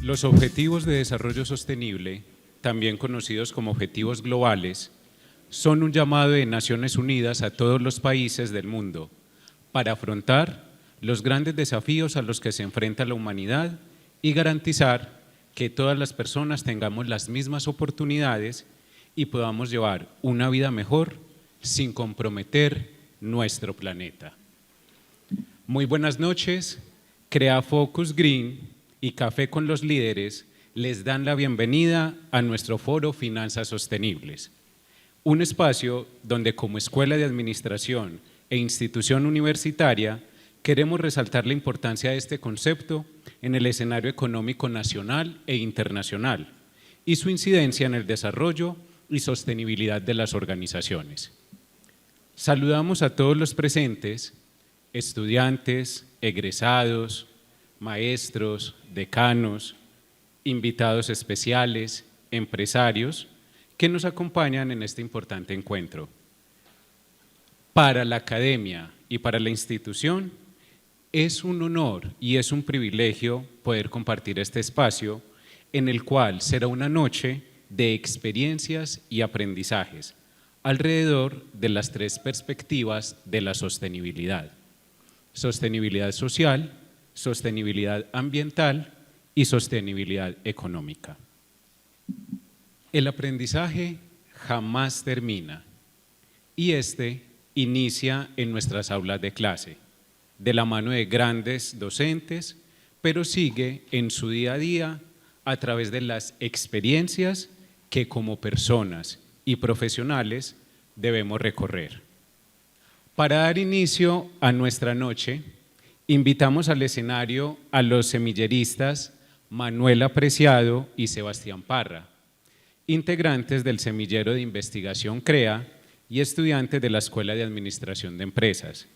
Los Objetivos de Desarrollo Sostenible, también conocidos como Objetivos Globales, son un llamado de Naciones Unidas a todos los países del mundo para afrontar los grandes desafíos a los que se enfrenta la humanidad y garantizar que todas las personas tengamos las mismas oportunidades y podamos llevar una vida mejor sin comprometer nuestro planeta. Muy buenas noches. Crea Focus Green y Café con los Líderes les dan la bienvenida a nuestro foro Finanzas Sostenibles, un espacio donde como Escuela de Administración e institución universitaria queremos resaltar la importancia de este concepto en el escenario económico nacional e internacional y su incidencia en el desarrollo y sostenibilidad de las organizaciones. Saludamos a todos los presentes, estudiantes, egresados, maestros, decanos, invitados especiales, empresarios que nos acompañan en este importante encuentro. Para la academia y para la institución es un honor y es un privilegio poder compartir este espacio en el cual será una noche de experiencias y aprendizajes alrededor de las tres perspectivas de la sostenibilidad: sostenibilidad social, sostenibilidad ambiental y sostenibilidad económica. El aprendizaje jamás termina y este inicia en nuestras aulas de clase, de la mano de grandes docentes, pero sigue en su día a día a través de las experiencias que como personas y profesionales debemos recorrer. Para dar inicio a nuestra noche, invitamos al escenario a los semilleristas Manuela Preciado y Sebastián Parra, integrantes del Semillero de Investigación CREA y estudiantes de la Escuela de Administración de Empresas.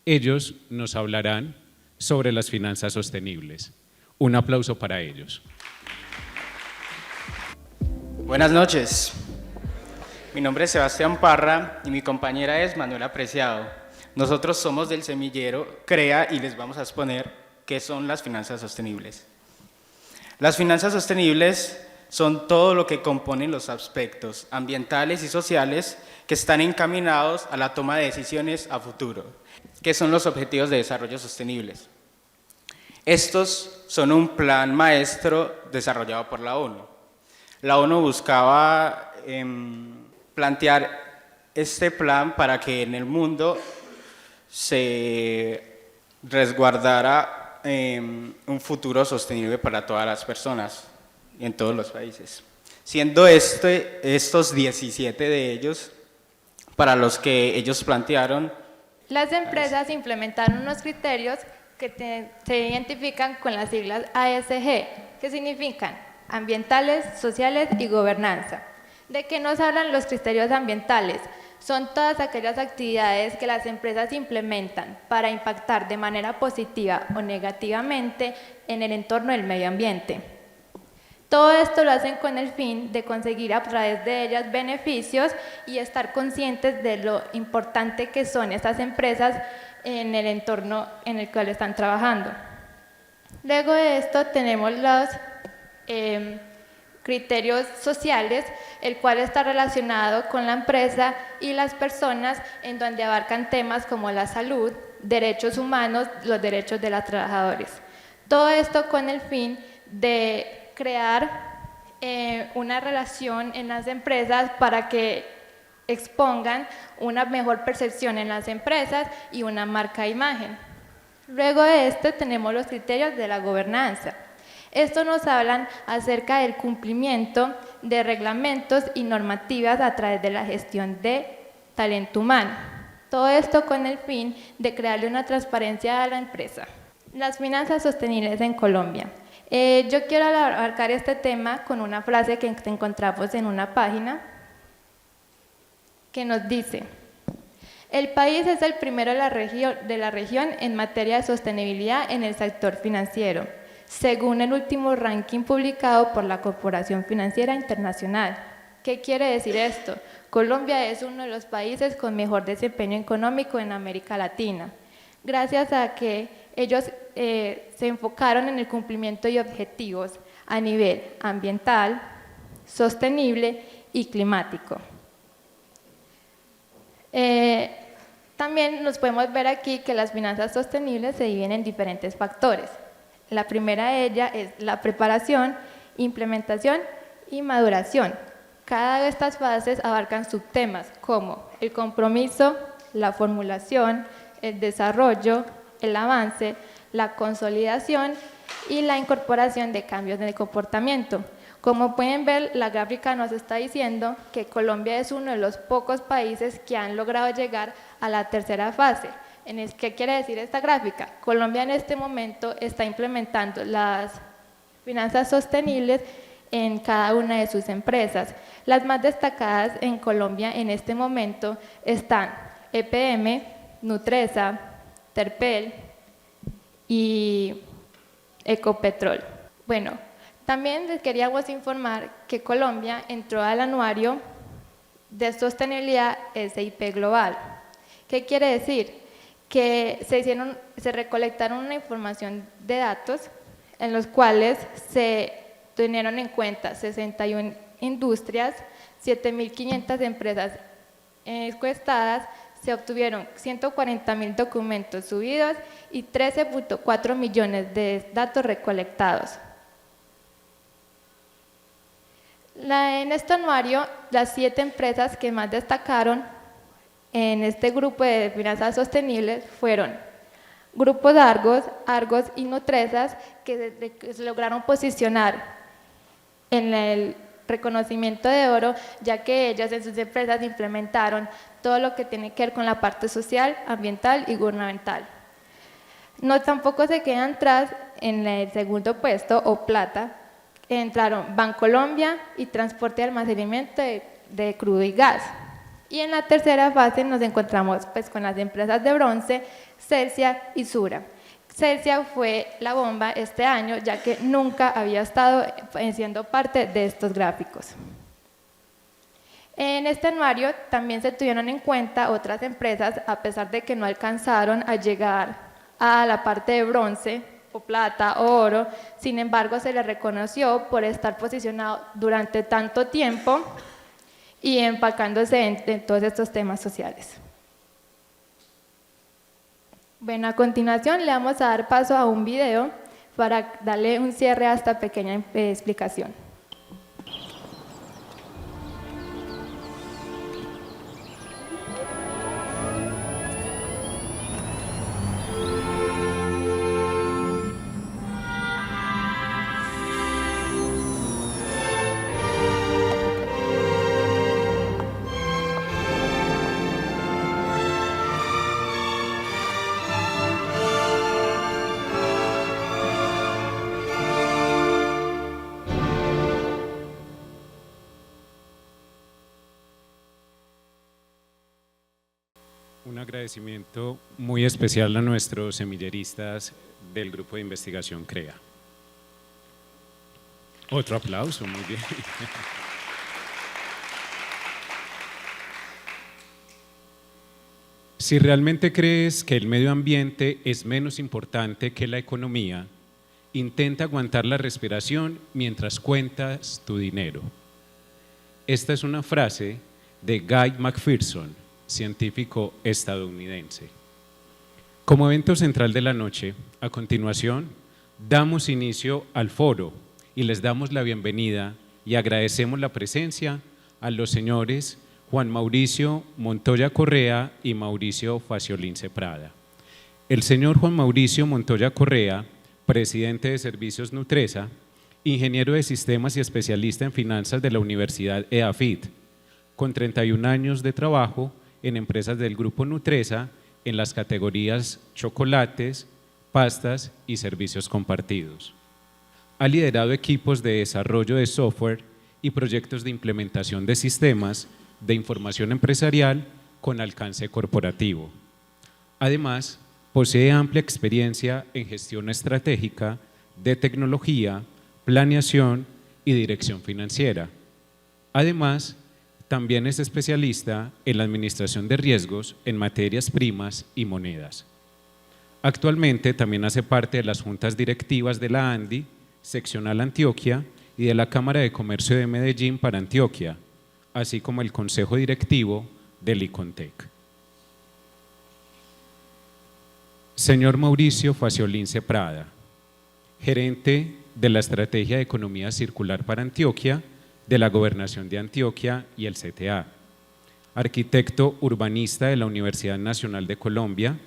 Ellos nos hablarán sobre las finanzas sostenibles. Un aplauso para ellos. Buenas noches. Mi nombre es Sebastián Parra y mi compañera es Manuela Preciado. Nosotros somos del Semillero CREA y les vamos a exponer qué son las finanzas sostenibles. Las finanzas sostenibles son todo lo que componen los aspectos ambientales y sociales que están encaminados a la toma de decisiones a futuro, que son los Objetivos de Desarrollo Sostenibles. Estos son un plan maestro desarrollado por la ONU. La ONU buscaba plantear este plan para que en el mundo se resguardara un futuro sostenible para todas las personas en todos los países, siendo estos 17 de ellos para los que ellos plantearon. Las empresas implementaron unos criterios que se identifican con las siglas ASG, que significan ambientales, sociales y gobernanza. ¿De qué nos hablan los criterios ambientales? Son todas aquellas actividades que las empresas implementan para impactar de manera positiva o negativamente en el entorno del medio ambiente. Todo esto lo hacen con el fin de conseguir a través de ellas beneficios y estar conscientes de lo importante que son estas empresas en el entorno en el cual están trabajando. Luego de esto tenemos los criterios sociales, el cual está relacionado con la empresa y las personas, en donde abarcan temas como la salud, derechos humanos, los derechos de los trabajadores. Todo esto con el fin de crear una relación en las empresas para que expongan una mejor percepción en las empresas y una marca de imagen. Luego de esto tenemos los criterios de la gobernanza. Estos nos hablan acerca del cumplimiento de reglamentos y normativas a través de la gestión de talento humano. Todo esto con el fin de crearle una transparencia a la empresa. Las finanzas sostenibles en Colombia. Yo quiero abarcar este tema con una frase que encontramos en una página que nos dice: el país es el primero de la región en materia de sostenibilidad en el sector financiero, según el último ranking publicado por la Corporación Financiera Internacional. ¿Qué quiere decir esto? Colombia es uno de los países con mejor desempeño económico en América Latina, gracias a que ellos se enfocaron en el cumplimiento de objetivos a nivel ambiental, sostenible y climático. También nos podemos ver aquí que las finanzas sostenibles se dividen en diferentes factores. La primera de ellas es la preparación, implementación y maduración. Cada de estas fases abarcan subtemas como el compromiso, la formulación, el desarrollo, el avance, la consolidación y la incorporación de cambios de comportamiento. Como pueden ver, la gráfica nos está diciendo que Colombia es uno de los pocos países que han logrado llegar a la tercera fase. ¿Qué quiere decir esta gráfica? Colombia en este momento está implementando las finanzas sostenibles en cada una de sus empresas. Las más destacadas en Colombia en este momento están EPM, Nutresa, Terpel y Ecopetrol. Bueno, también les queríamos informar que Colombia entró al anuario de sostenibilidad SIP Global. ¿Qué quiere decir? Que se recolectaron una información de datos en los cuales se tuvieron en cuenta 61 industrias, 7.500 empresas encuestadas, se obtuvieron 140.000 documentos subidos y 13.4 millones de datos recolectados. En este anuario, las 7 empresas que más destacaron en este grupo de finanzas sostenibles fueron Grupos Argos y Nutresas, que se lograron posicionar en el reconocimiento de oro, ya que ellas en sus empresas implementaron todo lo que tiene que ver con la parte social, ambiental y gubernamental. No tampoco se quedan atrás en el segundo puesto, o plata, entraron Bancolombia y Transporte y Almacenamiento de crudo y gas. Y en la tercera fase nos encontramos pues con las empresas de bronce, Celsia y Sura. Celsia fue la bomba este año, ya que nunca había estado siendo parte de estos gráficos. En este anuario también se tuvieron en cuenta otras empresas, a pesar de que no alcanzaron a llegar a la parte de bronce, o plata, o oro, sin embargo se les reconoció por estar posicionado durante tanto tiempo y empacándose en todos estos temas sociales. Bueno, a continuación le vamos a dar paso a un video para darle un cierre a esta pequeña explicación. Un agradecimiento muy especial a nuestros semilleristas del Grupo de Investigación CREA. Otro aplauso, muy bien. Si realmente crees que el medio ambiente es menos importante que la economía, intenta aguantar la respiración mientras cuentas tu dinero. Esta es una frase de Guy McPherson, científico estadounidense. Como evento central de la noche, a continuación, damos inicio al foro y les damos la bienvenida y agradecemos la presencia a los señores Juan Mauricio Montoya Correa y Mauricio Faciolín Ceprada. El señor Juan Mauricio Montoya Correa, presidente de Servicios Nutresa, ingeniero de sistemas y especialista en finanzas de la Universidad EAFIT, con 31 años de trabajo en empresas del Grupo Nutresa en las categorías chocolates, pastas y servicios compartidos. Ha liderado equipos de desarrollo de software y proyectos de implementación de sistemas de información empresarial con alcance corporativo. Además, posee amplia experiencia en gestión estratégica de tecnología, planeación y dirección financiera. Además, también es especialista en la administración de riesgos en materias primas y monedas. Actualmente también hace parte de las juntas directivas de la ANDI, Seccional Antioquia y de la Cámara de Comercio de Medellín para Antioquia, así como el Consejo Directivo del ICONTEC. Señor Mauricio Faciolince Prada, gerente de la Estrategia de Economía Circular para Antioquia, de la Gobernación de Antioquia y el CTA. Arquitecto urbanista de la Universidad Nacional de Colombia,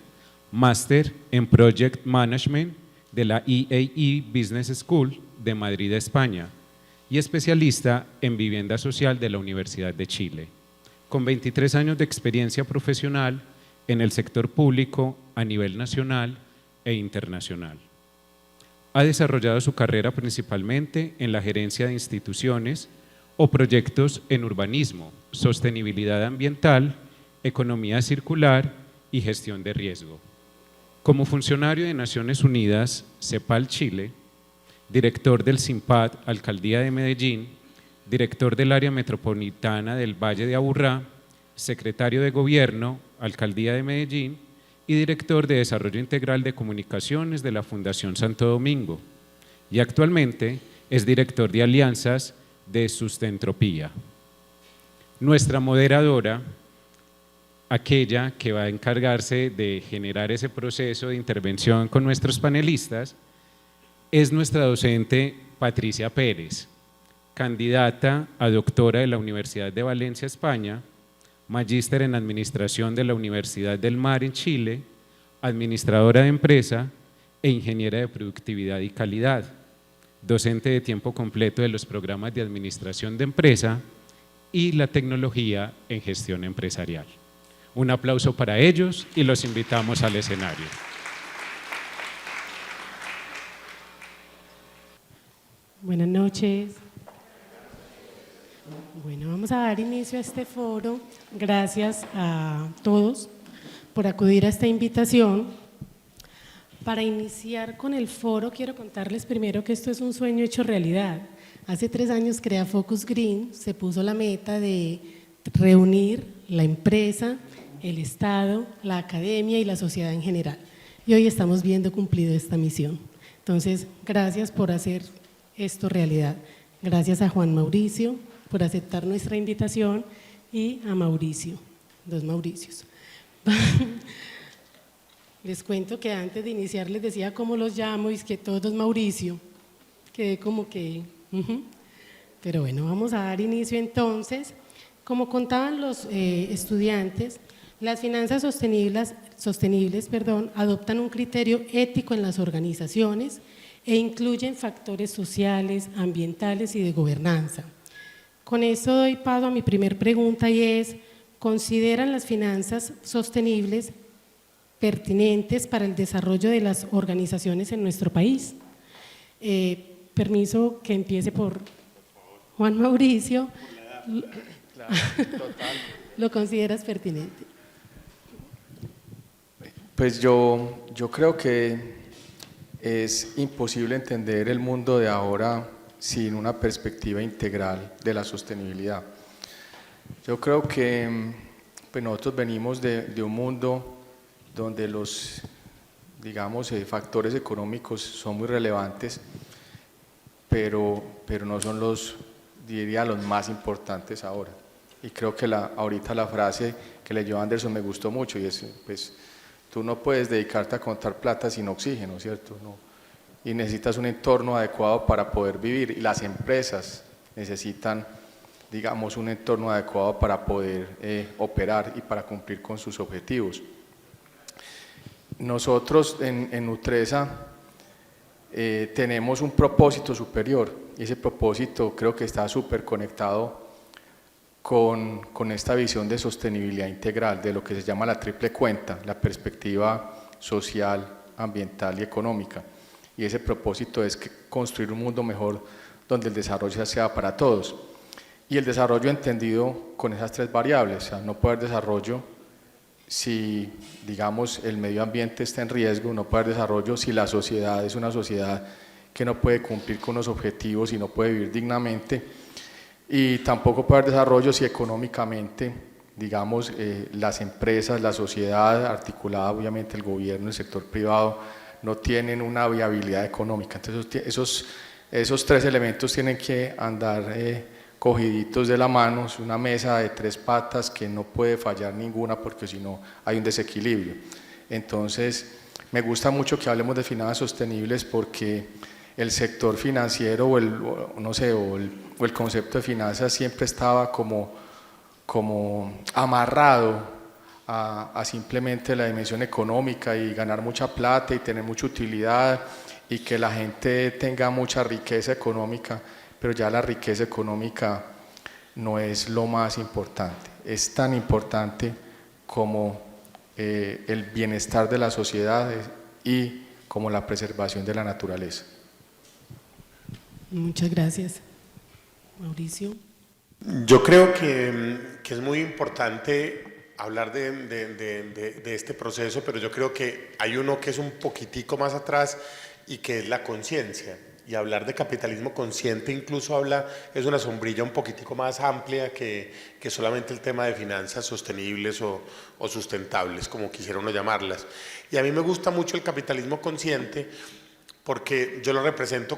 máster en Project Management de la EAE Business School de Madrid, España, y especialista en vivienda social de la Universidad de Chile, con 23 años de experiencia profesional en el sector público a nivel nacional e internacional. Ha desarrollado su carrera principalmente en la gerencia de instituciones o proyectos en urbanismo, sostenibilidad ambiental, economía circular y gestión de riesgo. Como funcionario de Naciones Unidas, CEPAL Chile, director del SIMPAD, Alcaldía de Medellín, director del Área Metropolitana del Valle de Aburrá, secretario de Gobierno, Alcaldía de Medellín, y director de Desarrollo Integral de Comunicaciones de la Fundación Santo Domingo, y actualmente es director de alianzas de Sustentropía. Nuestra moderadora, aquella que va a encargarse de generar ese proceso de intervención con nuestros panelistas, es nuestra docente Patricia Pérez, candidata a doctora de la Universidad de Valencia, España, magíster en Administración de la Universidad del Mar en Chile, administradora de empresa e ingeniera de productividad y calidad, docente de tiempo completo de los programas de Administración de Empresa y la tecnología en gestión empresarial. Un aplauso para ellos y los invitamos al escenario. Buenas noches. Bueno, vamos a dar inicio a este foro. Gracias a todos por acudir a esta invitación. Para iniciar con el foro, quiero contarles primero que esto es un sueño hecho realidad. Hace 3 años Crea Focus Green se puso la meta de reunir la empresa, el Estado, la academia y la sociedad en general. Y hoy estamos viendo cumplido esta misión. Entonces, gracias por hacer esto realidad. Gracias a Juan Mauricio por aceptar nuestra invitación y a Mauricio, 2 Mauricios. Les cuento que antes de iniciar les decía cómo los llamo y es que todos Mauricio, quedé como que… Pero bueno, vamos a dar inicio entonces. Como contaban los estudiantes, las finanzas sostenibles, adoptan un criterio ético en las organizaciones e incluyen factores sociales, ambientales y de gobernanza. Con esto doy paso a mi primer pregunta y es, ¿consideran las finanzas sostenibles pertinentes para el desarrollo de las organizaciones en nuestro país? Permiso que empiece por Juan Mauricio. Claro, total. ¿Lo consideras pertinente? Pues yo creo que es imposible entender el mundo de ahora sin una perspectiva integral de la sostenibilidad. Yo creo que pues nosotros venimos de un mundo donde los, digamos, factores económicos son muy relevantes, pero no son los, diría, los más importantes ahora. Y creo que ahorita la frase que leyó Anderson me gustó mucho y es, pues, tú no puedes dedicarte a contar plata sin oxígeno, ¿cierto? No. Y necesitas un entorno adecuado para poder vivir y las empresas necesitan, digamos, un entorno adecuado para poder operar y para cumplir con sus objetivos. Nosotros en Nutresa tenemos un propósito superior y ese propósito creo que está súper conectado con esta visión de sostenibilidad integral, de lo que se llama la triple cuenta, la perspectiva social, ambiental y económica. Y ese propósito es construir un mundo mejor donde el desarrollo sea para todos. Y el desarrollo entendido con esas 3 variables, o sea, no puede haber desarrollo si, digamos, el medio ambiente está en riesgo, no puede haber desarrollo si la sociedad es una sociedad que no puede cumplir con los objetivos y no puede vivir dignamente, y tampoco puede haber desarrollo si económicamente, digamos, las empresas, la sociedad articulada, obviamente el gobierno, el sector privado, no tienen una viabilidad económica. Entonces esos Esos tres elementos tienen que andar cogiditos de la mano. Es una mesa de tres patas que no puede fallar ninguna porque si no hay un desequilibrio. Entonces, me gusta mucho que hablemos de finanzas sostenibles porque el sector financiero o el concepto de finanzas siempre estaba como amarrado a simplemente la dimensión económica y ganar mucha plata y tener mucha utilidad y que la gente tenga mucha riqueza económica, pero ya la riqueza económica no es lo más importante. Es tan importante como el bienestar de la sociedad y como la preservación de la naturaleza. Muchas gracias. Mauricio. Yo creo que es muy importante hablar de este proceso, pero yo creo que hay uno que es un poquitico más atrás y que es la conciencia. Y hablar de capitalismo consciente incluso es una sombrilla un poquitico más amplia que solamente el tema de finanzas sostenibles o sustentables, como quisiera uno llamarlas. Y a mí me gusta mucho el capitalismo consciente porque yo lo represento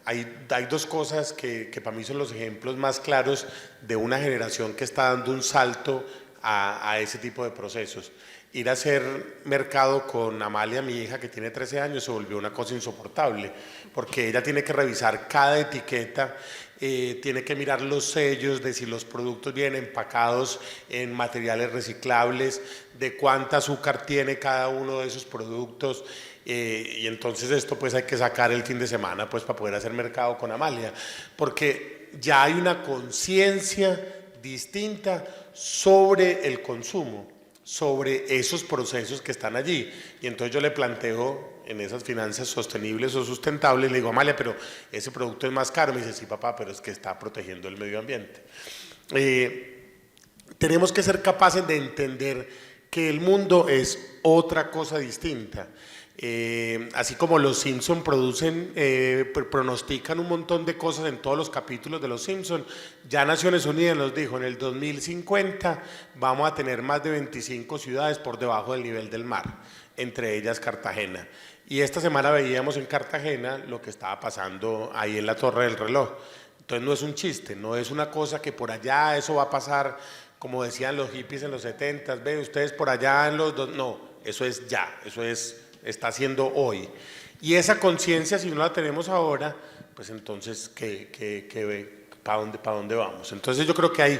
hay dos cosas que para mí son los ejemplos más claros de una generación que está dando un salto a ese tipo de procesos. Ir a hacer mercado con Amalia, mi hija, que tiene 13 años, se volvió una cosa insoportable, porque ella tiene que revisar cada etiqueta, tiene que mirar los sellos de si los productos vienen empacados en materiales reciclables, de cuánta azúcar tiene cada uno de esos productos, y entonces esto pues hay que sacar el fin de semana pues para poder hacer mercado con Amalia, porque ya hay una conciencia distinta sobre el consumo, sobre esos procesos que están allí. Y entonces yo le planteo en esas finanzas sostenibles o sustentables, le digo, Amalia, pero ese producto es más caro. Me dice, sí, papá, pero es que está protegiendo el medio ambiente. Tenemos que ser capaces de entender que el mundo es otra cosa distinta. Así como los Simpson pronostican un montón de cosas en todos los capítulos de los Simpson, ya Naciones Unidas nos dijo, en el 2050 vamos a tener más de 25 ciudades por debajo del nivel del mar, entre ellas Cartagena. Y esta semana veíamos en Cartagena lo que estaba pasando ahí en la Torre del Reloj. Entonces no es un chiste, no es una cosa que por allá eso va a pasar, como decían los hippies en los 70s, ve ustedes por allá en los dos, no, eso es ya, está haciendo hoy. Y esa conciencia, si no la tenemos ahora, pues entonces, ¿para dónde vamos? Entonces yo creo que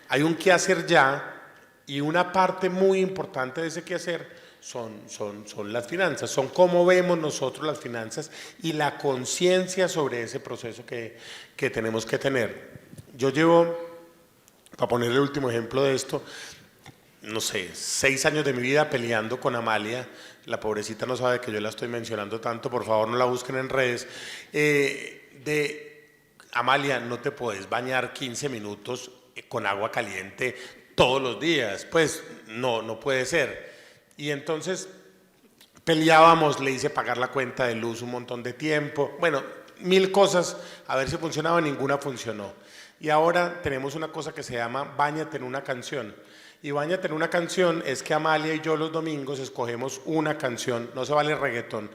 hay un qué hacer ya, y una parte muy importante de ese qué hacer son las finanzas, son cómo vemos nosotros las finanzas y la conciencia sobre ese proceso que tenemos que tener. Yo llevo, para poner el último ejemplo de esto, no sé, 6 años de mi vida peleando con Amalia. La pobrecita no sabe que yo la estoy mencionando tanto, por favor no la busquen en redes. Amalia, no te puedes bañar 15 minutos con agua caliente todos los días, pues no puede ser. Y entonces peleábamos, le hice pagar la cuenta de luz un montón de tiempo, bueno, 1000 cosas, a ver si funcionaba, ninguna funcionó. Y ahora tenemos una cosa que se llama Báñate en una canción. Y Báñate en una canción es que Amalia y yo los domingos escogemos una canción, no se vale reggaetón,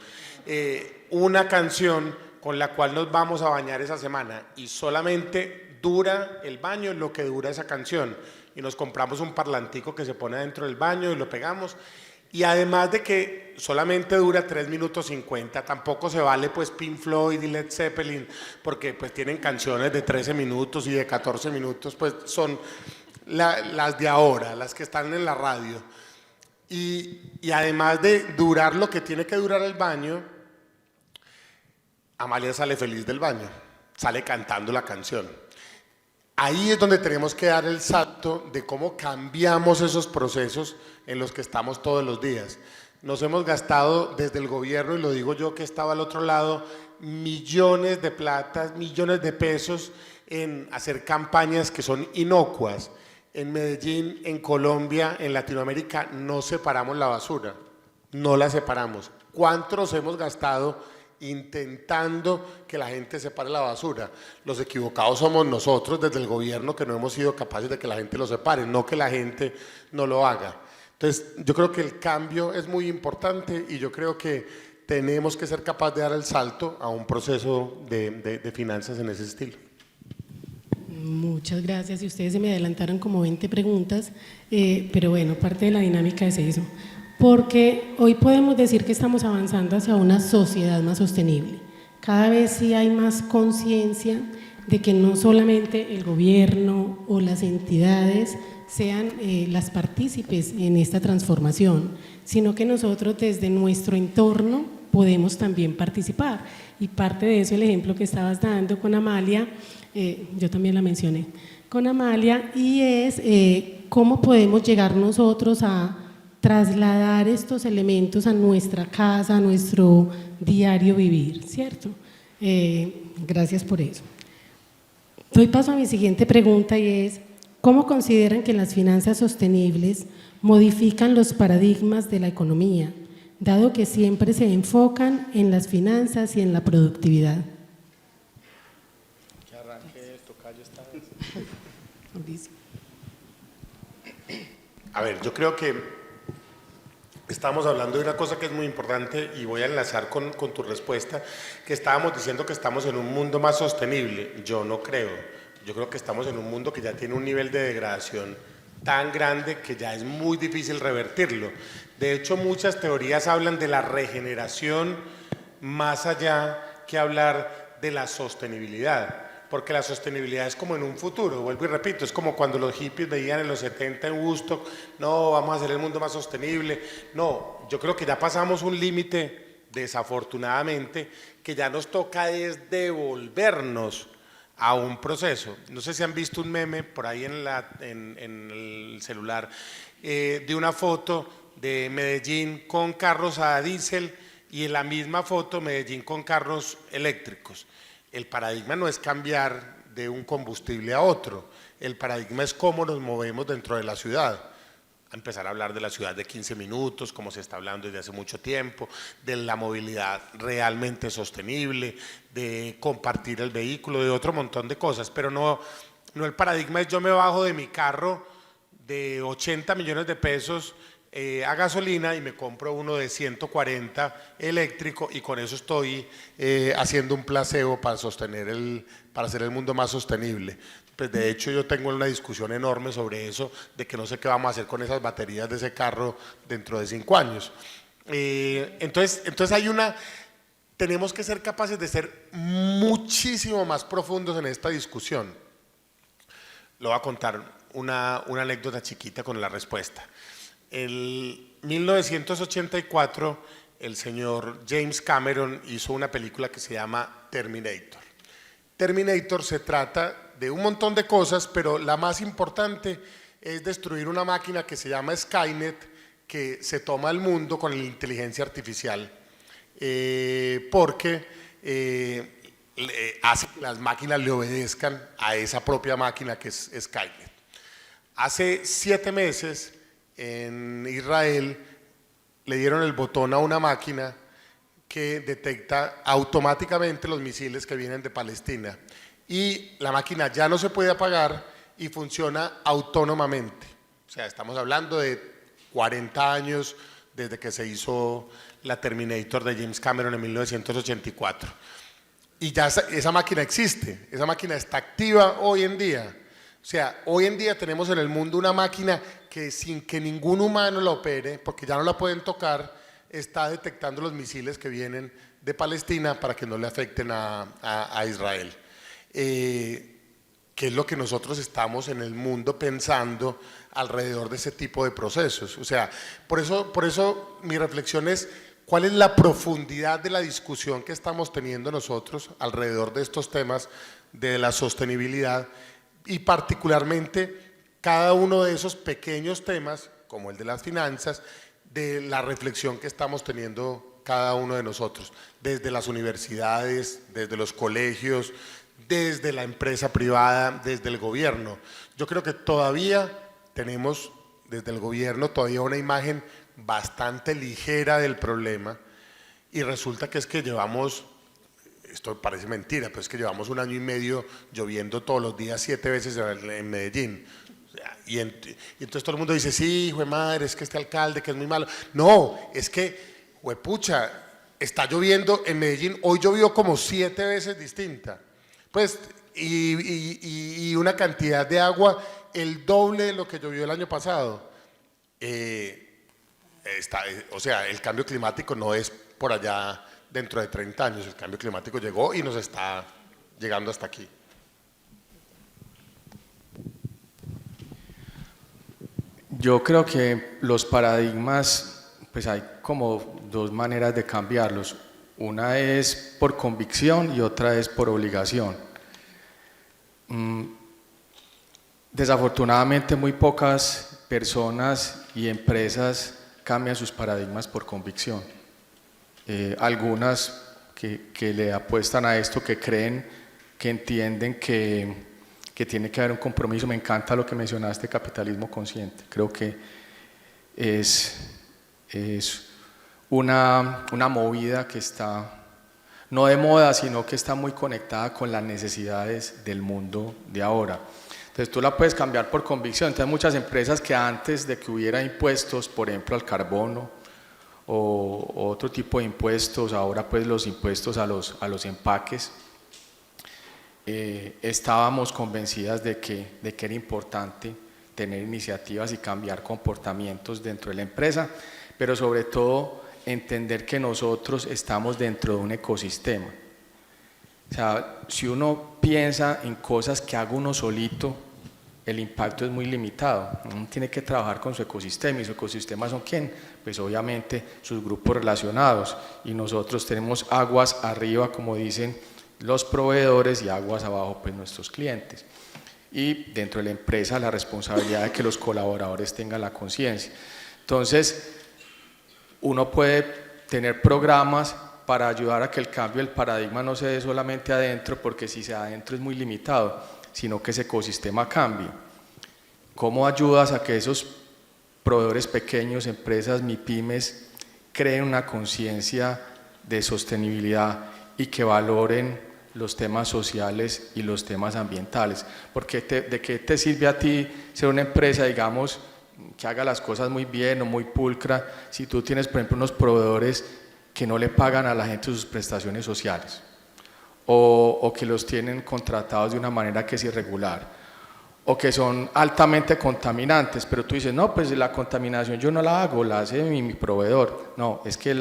una canción con la cual nos vamos a bañar esa semana y solamente dura el baño lo que dura esa canción. Y nos compramos un parlantico que se pone dentro del baño y lo pegamos. Y además de que solamente dura 3 minutos 50, tampoco se vale pues Pink Floyd y Led Zeppelin, porque pues tienen canciones de 13 minutos y de 14 minutos, pues son las de ahora, las que están en la radio. Y además de durar lo que tiene que durar el baño, Amalia sale feliz del baño, sale cantando la canción. Ahí es donde tenemos que dar el salto de cómo cambiamos esos procesos en los que estamos todos los días. Nos hemos gastado desde el gobierno, y lo digo yo que estaba al otro lado, millones de plata, millones de pesos en hacer campañas que son inocuas. En Medellín, en Colombia, en Latinoamérica, no separamos la basura, no la separamos. ¿Cuántos hemos gastado intentando que la gente separe la basura? Los equivocados somos nosotros desde el gobierno, que no hemos sido capaces de que la gente lo separe, no que la gente no lo haga. Entonces yo creo que el cambio es muy importante y yo creo que tenemos que ser capaces de dar el salto a un proceso de finanzas en ese estilo. Muchas gracias, y ustedes se me adelantaron como 20 preguntas, pero bueno, parte de la dinámica es eso, porque hoy podemos decir que estamos avanzando hacia una sociedad más sostenible. Cada vez sí hay más conciencia de que no solamente el gobierno o las entidades sean las partícipes en esta transformación, sino que nosotros desde nuestro entorno podemos también participar. Y parte de eso el ejemplo que estabas dando con Amalia, yo también la mencioné, con Amalia, y es cómo podemos llegar nosotros a trasladar estos elementos a nuestra casa, a nuestro diario vivir, ¿cierto? Gracias por eso. Doy paso a mi siguiente pregunta y es, ¿cómo consideran que las finanzas sostenibles modifican los paradigmas de la economía, dado que siempre se enfocan en las finanzas y en la productividad? Que arranque el tocayo esta vez. Mauricio. A ver, yo creo que estamos hablando de una cosa que es muy importante y voy a enlazar con tu respuesta, que estábamos diciendo que estamos en un mundo más sostenible. Yo no creo. Yo creo que estamos en un mundo que ya tiene un nivel de degradación tan grande que ya es muy difícil revertirlo. De hecho, muchas teorías hablan de la regeneración más allá que hablar de la sostenibilidad. Porque la sostenibilidad es como en un futuro, vuelvo y repito, es como cuando los hippies veían en los 70 en Woodstock, no, vamos a hacer el mundo más sostenible. No, yo creo que ya pasamos un límite, desafortunadamente, que ya nos toca es devolvernos a un proceso. No sé si han visto un meme por ahí en el celular de una foto de Medellín con carros a diésel y en la misma foto Medellín con carros eléctricos. El paradigma no es cambiar de un combustible a otro, el paradigma es cómo nos movemos dentro de la ciudad. A empezar a hablar de la ciudad de 15 minutos, como se está hablando desde hace mucho tiempo, de la movilidad realmente sostenible, de compartir el vehículo, de otro montón de cosas, pero no el paradigma es yo me bajo de mi carro de 80 millones de pesos a gasolina y me compro uno de 140 eléctrico y con eso estoy haciendo un placebo para para hacer el mundo más sostenible. Pues de hecho yo tengo una discusión enorme sobre eso, de que no sé qué vamos a hacer con esas baterías de ese carro dentro de 5 años. Entonces tenemos que ser capaces de ser muchísimo más profundos en esta discusión. Le voy a contar una anécdota chiquita con la respuesta. En 1984, el señor James Cameron hizo una película que se llama Terminator. Terminator se trata de un montón de cosas, pero la más importante es destruir una máquina que se llama Skynet, que se toma el mundo con la inteligencia artificial, porque hace que las máquinas le obedezcan a esa propia máquina que es Skynet. Hace 7 meses, en Israel le dieron el botón a una máquina que detecta automáticamente los misiles que vienen de Palestina y la máquina ya no se puede apagar y funciona autónomamente. O sea, estamos hablando de 40 años desde que se hizo la Terminator de James Cameron en 1984. Y ya esa máquina existe, esa máquina está activa hoy en día. O sea, hoy en día tenemos en el mundo una máquina que sin que ningún humano la opere, porque ya no la pueden tocar, está detectando los misiles que vienen de Palestina para que no le afecten a Israel. ¿Qué es lo que nosotros estamos en el mundo pensando alrededor de ese tipo de procesos? O sea, por eso mi reflexión es, ¿cuál es la profundidad de la discusión que estamos teniendo nosotros alrededor de estos temas de la sostenibilidad? Y particularmente cada uno de esos pequeños temas, como el de las finanzas, de la reflexión que estamos teniendo cada uno de nosotros, desde las universidades, desde los colegios, desde la empresa privada, desde el gobierno. Yo creo que todavía tenemos desde el gobierno todavía una imagen bastante ligera del problema y resulta que es que llevamos... Esto parece mentira, pero es que llevamos 1 año y medio lloviendo todos los días 7 veces en Medellín. Y entonces todo el mundo dice, sí, hijo de madre, es que este alcalde que es muy malo. No, es que, huepucha, está lloviendo en Medellín, hoy llovió como 7 veces distinta, pues, y una cantidad de agua el doble de lo que llovió el año pasado. O sea, el cambio climático no es por allá dentro de 30 años, el cambio climático llegó y nos está llegando hasta aquí. Yo creo que los paradigmas, pues hay como dos maneras de cambiarlos. Una es por convicción y otra es por obligación. Desafortunadamente muy pocas personas y empresas cambian sus paradigmas por convicción. Algunas que le apuestan a esto, que creen, que entienden que tiene que haber un compromiso. Me encanta lo que mencionaste, capitalismo consciente. Creo que es una movida que está, no de moda, sino que está muy conectada con las necesidades del mundo de ahora. Entonces tú la puedes cambiar por convicción. Entonces muchas empresas que antes de que hubiera impuestos, por ejemplo al carbono o otro tipo de impuestos, ahora pues los impuestos a los empaques, estábamos convencidas de que era importante tener iniciativas y cambiar comportamientos dentro de la empresa, pero sobre todo entender que nosotros estamos dentro de un ecosistema. O sea, si uno piensa en cosas que haga uno solito, el impacto es muy limitado. Uno tiene que trabajar con su ecosistema, y su ecosistema son ¿quién? Pues obviamente sus grupos relacionados, y nosotros tenemos aguas arriba, como dicen los proveedores, y aguas abajo pues nuestros clientes, y dentro de la empresa la responsabilidad de que los colaboradores tengan la conciencia. Entonces uno puede tener programas para ayudar a que el cambio del paradigma no se dé solamente adentro, porque si se da adentro es muy limitado, sino que ese ecosistema cambie. ¿Cómo ayudas a que esos proveedores pequeños, empresas, MIPYMES, creen una conciencia de sostenibilidad y que valoren los temas sociales y los temas ambientales? Porque ¿de qué te sirve a ti ser una empresa, digamos, que haga las cosas muy bien o muy pulcra, si tú tienes, por ejemplo, unos proveedores que no le pagan a la gente sus prestaciones sociales, o que los tienen contratados de una manera que es irregular, o que son altamente contaminantes, pero tú dices, no, pues la contaminación yo no la hago, la hace mi proveedor? No, es que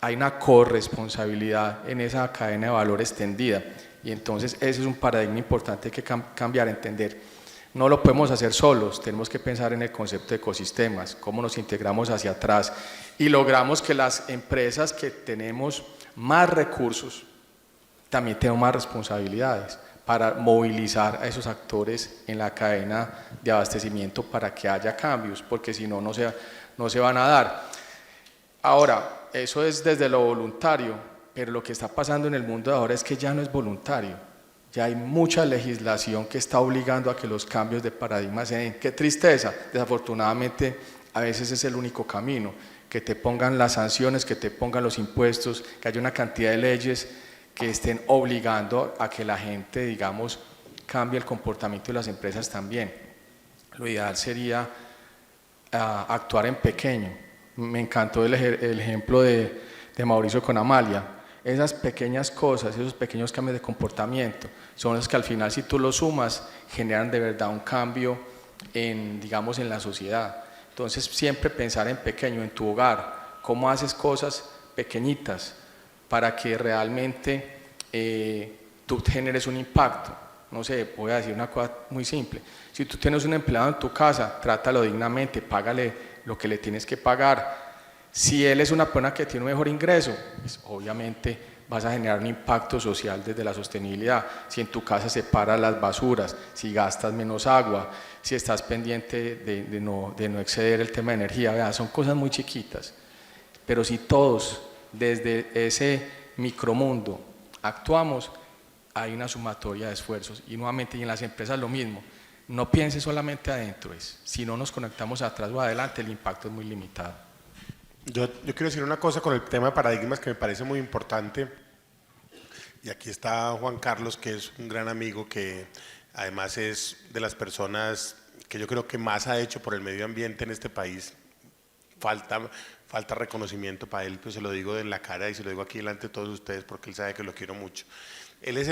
hay una corresponsabilidad en esa cadena de valor extendida, y entonces ese es un paradigma importante que cambiar, entender. No lo podemos hacer solos, tenemos que pensar en el concepto de ecosistemas, cómo nos integramos hacia atrás y logramos que las empresas que tenemos más recursos también tengan más responsabilidades para movilizar a esos actores en la cadena de abastecimiento para que haya cambios, porque si no, no se van a dar. Ahora, eso es desde lo voluntario, pero lo que está pasando en el mundo de ahora es que ya no es voluntario. Ya hay mucha legislación que está obligando a que los cambios de paradigma se den. ¡Qué tristeza! Desafortunadamente, a veces es el único camino, que te pongan las sanciones, que te pongan los impuestos, que haya una cantidad de leyes que estén obligando a que la gente, digamos, cambie el comportamiento de las empresas también. Lo ideal sería actuar en pequeño. Me encantó el ejemplo de Mauricio con Amalia. Esas pequeñas cosas, esos pequeños cambios de comportamiento son los que al final, si tú los sumas, generan de verdad un cambio digamos, en la sociedad. Entonces siempre pensar en pequeño, en tu hogar, cómo haces cosas pequeñitas para que realmente tú generes un impacto. No sé, voy a decir una cosa muy simple. Si tú tienes un empleado en tu casa, trátalo dignamente, págale lo que le tienes que pagar. Si él es una persona que tiene un mejor ingreso, pues obviamente vas a generar un impacto social desde la sostenibilidad. Si en tu casa separas las basuras, si gastas menos agua, si estás pendiente de no exceder el tema de energía, ¿verdad? Son cosas muy chiquitas. Pero si todos desde ese micromundo actuamos, hay una sumatoria de esfuerzos. Y nuevamente, y en las empresas lo mismo. No pienses solamente adentro, si no nos conectamos atrás o adelante, el impacto es muy limitado. Yo quiero decir una cosa con el tema de paradigmas que me parece muy importante, y aquí está Juan Carlos, que es un gran amigo, que además es de las personas que yo creo que más ha hecho por el medio ambiente en este país. falta reconocimiento para él, pues se lo digo en la cara y se lo digo aquí delante de todos ustedes porque él sabe que lo quiero mucho. Él es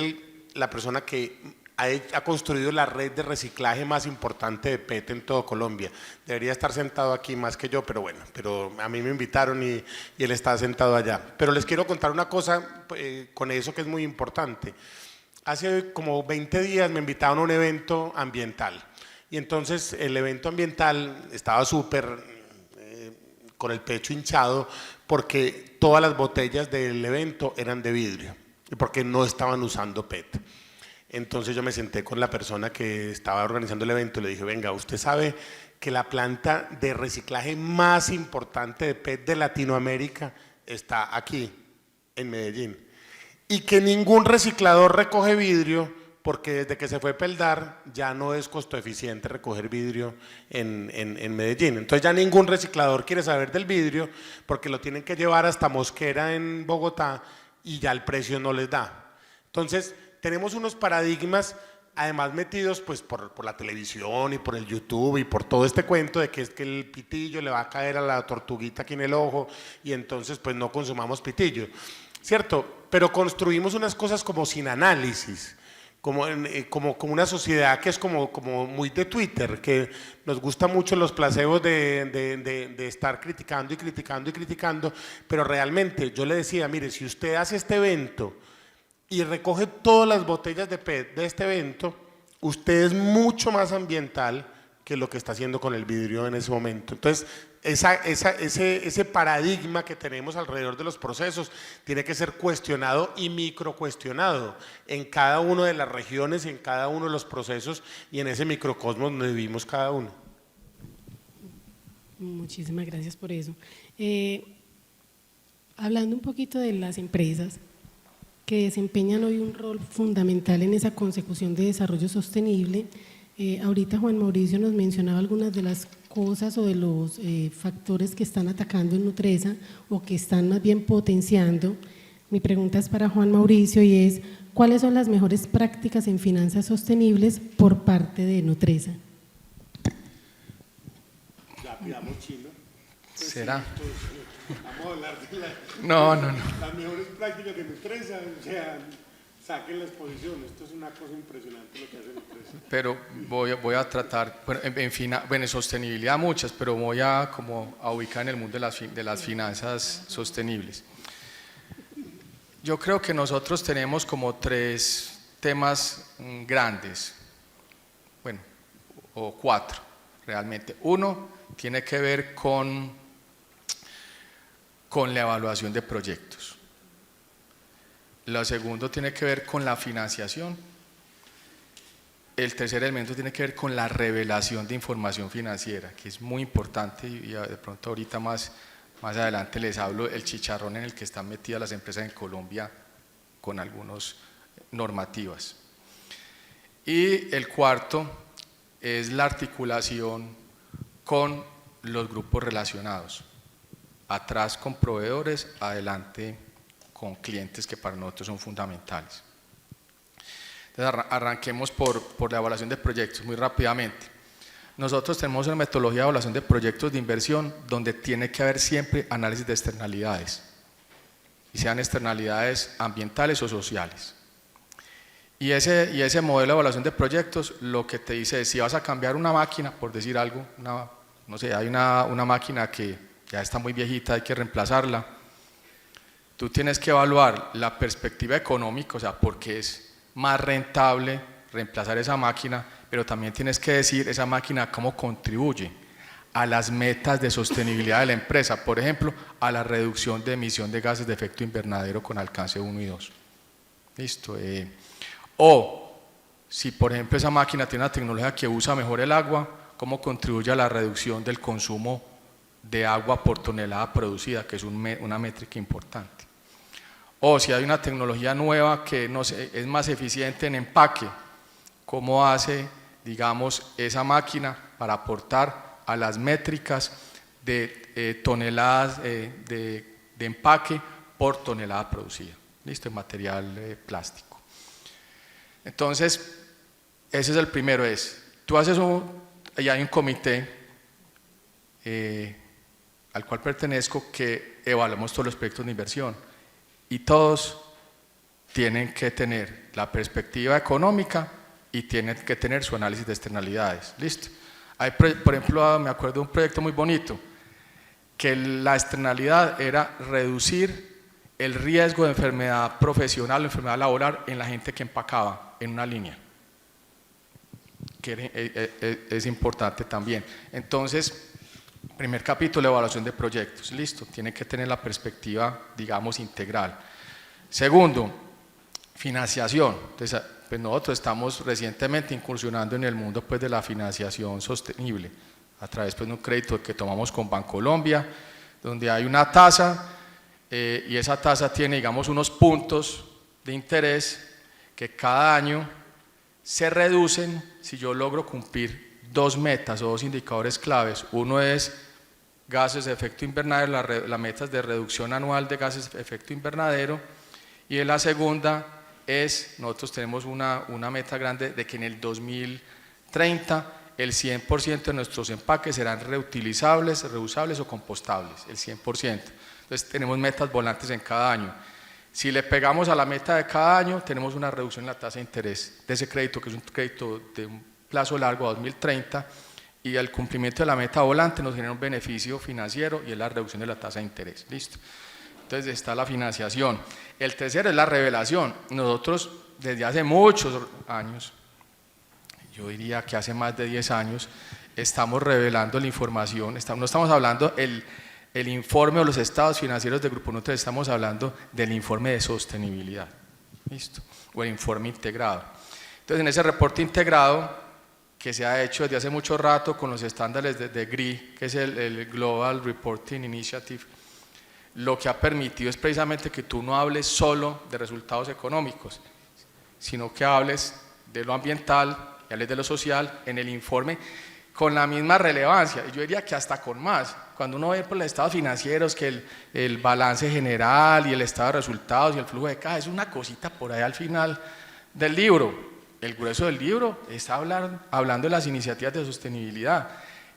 la persona que ha construido la red de reciclaje más importante de PET en todo Colombia. Debería estar sentado aquí más que yo, pero bueno, pero a mí me invitaron y él está sentado allá. Pero les quiero contar una cosa con eso que es muy importante. Hace como 20 días me invitaron a un evento ambiental y entonces el evento ambiental estaba súper con el pecho hinchado porque todas las botellas del evento eran de vidrio y porque no estaban usando PET. Entonces yo me senté con la persona que estaba organizando el evento y le dije, venga, usted sabe que la planta de reciclaje más importante de PET de Latinoamérica está aquí, en Medellín, y que ningún reciclador recoge vidrio porque desde que se fue Peldar ya no es costo eficiente recoger vidrio en Medellín. Entonces ya ningún reciclador quiere saber del vidrio porque lo tienen que llevar hasta Mosquera en Bogotá y ya el precio no les da. Entonces tenemos unos paradigmas además metidos pues por la televisión y por el YouTube y por todo este cuento de que es que el pitillo le va a caer a la tortuguita aquí en el ojo y entonces pues no consumamos pitillo, ¿cierto? Pero construimos unas cosas como sin análisis, como una sociedad que es como muy de Twitter, que nos gusta mucho los placebos de estar criticando y criticando y criticando, pero realmente yo le decía, mire, si usted hace este evento y recoge todas las botellas de PET de este evento, usted es mucho más ambiental que lo que está haciendo con el vidrio en ese momento. Entonces, ese paradigma que tenemos alrededor de los procesos tiene que ser cuestionado y microcuestionado en cada una de las regiones, en cada uno de los procesos y en ese microcosmos donde vivimos cada uno. Muchísimas gracias por eso. Hablando un poquito de las empresas que desempeñan hoy un rol fundamental en esa consecución de desarrollo sostenible, ahorita Juan Mauricio nos mencionaba algunas de las cosas o de los factores que están atacando en Nutresa o que están más bien potenciando. Mi pregunta es para Juan Mauricio y es, ¿cuáles son las mejores prácticas en finanzas sostenibles por parte de Nutresa? Ya pidamos chino. ¿Será? Vamos a hablar de No. las mejores prácticas de Nutresa, o sea, saquen la exposición, esto es una cosa impresionante lo que hace Nutresa. Pero voy a tratar, bueno, en sostenibilidad muchas, pero voy a ubicar en el mundo de las finanzas sostenibles. Yo creo que nosotros tenemos como 3 temas grandes, bueno, o 4 realmente. Uno tiene que ver con la evaluación de proyectos. Lo segundo tiene que ver con la financiación. El tercer elemento tiene que ver con la revelación de información financiera, que es muy importante y de pronto ahorita más adelante les hablo el chicharrón en el que están metidas las empresas en Colombia con algunas normativas. Y el cuarto es la articulación con los grupos relacionados. Atrás con proveedores, adelante con clientes que para nosotros son fundamentales. Entonces arranquemos por la evaluación de proyectos muy rápidamente. Nosotros tenemos una metodología de evaluación de proyectos de inversión donde tiene que haber siempre análisis de externalidades, y sean externalidades ambientales o sociales. Y ese modelo de evaluación de proyectos lo que te dice es si vas a cambiar una máquina, por decir algo, no sé, hay una máquina que ya está muy viejita, hay que reemplazarla. Tú tienes que evaluar la perspectiva económica, o sea, porque es más rentable reemplazar esa máquina, pero también tienes que decir esa máquina cómo contribuye a las metas de sostenibilidad de la empresa, por ejemplo, a la reducción de emisión de gases de efecto invernadero con alcance 1 y 2. ¿Listo? O si, por ejemplo, esa máquina tiene una tecnología que usa mejor el agua, cómo contribuye a la reducción del consumo de agua por tonelada producida, que es una métrica importante. O si hay una tecnología nueva que es más eficiente en empaque, ¿cómo hace, digamos, esa máquina para aportar a las métricas de toneladas de empaque por tonelada producida? ¿Listo? En material plástico. Entonces, ese es el primero, tú haces y hay un comité al cual pertenezco, que evaluamos todos los proyectos de inversión y todos tienen que tener la perspectiva económica y tienen que tener su análisis de externalidades. Listo. Hay, por ejemplo, me acuerdo de un proyecto muy bonito, que la externalidad era reducir el riesgo de enfermedad profesional o enfermedad laboral en la gente que empacaba en una línea, que es importante también. Entonces, primer capítulo, evaluación de proyectos. Listo, tiene que tener la perspectiva, digamos, integral. Segundo, financiación. Entonces, pues nosotros estamos recientemente incursionando en el mundo pues, de la financiación sostenible a través pues, de un crédito que tomamos con Bancolombia, donde hay una tasa y esa tasa tiene, digamos, unos puntos de interés que cada año se reducen si yo logro cumplir dos metas o dos indicadores claves. Uno es gases de efecto invernadero, la meta es de reducción anual de gases de efecto invernadero, y en la segunda es, nosotros tenemos una meta grande de que en el 2030 el 100% de nuestros empaques serán reutilizables, reusables o compostables, el 100%. Entonces tenemos metas volantes en cada año. Si le pegamos a la meta de cada año, tenemos una reducción en la tasa de interés de ese crédito, que es un crédito de un plazo largo a 2030, y el cumplimiento de la meta volante nos genera un beneficio financiero y es la reducción de la tasa de interés. Listo. Entonces está la financiación. El tercero es la revelación. Nosotros desde hace muchos años, yo diría que hace más de 10 años, estamos revelando la información, no estamos hablando el informe o los estados financieros del Grupo Nutre, estamos hablando del informe de sostenibilidad, ¿listo? O el informe integrado. Entonces en ese reporte integrado, que se ha hecho desde hace mucho rato con los estándares de GRI, que es el Global Reporting Initiative, lo que ha permitido es precisamente que tú no hables solo de resultados económicos, sino que hables de lo ambiental y hables de lo social en el informe con la misma relevancia, y yo diría que hasta con más. Cuando uno ve por los estados financieros que el balance general y el estado de resultados y el flujo de caja es una cosita por ahí al final del libro. El grueso del libro está hablando de las iniciativas de sostenibilidad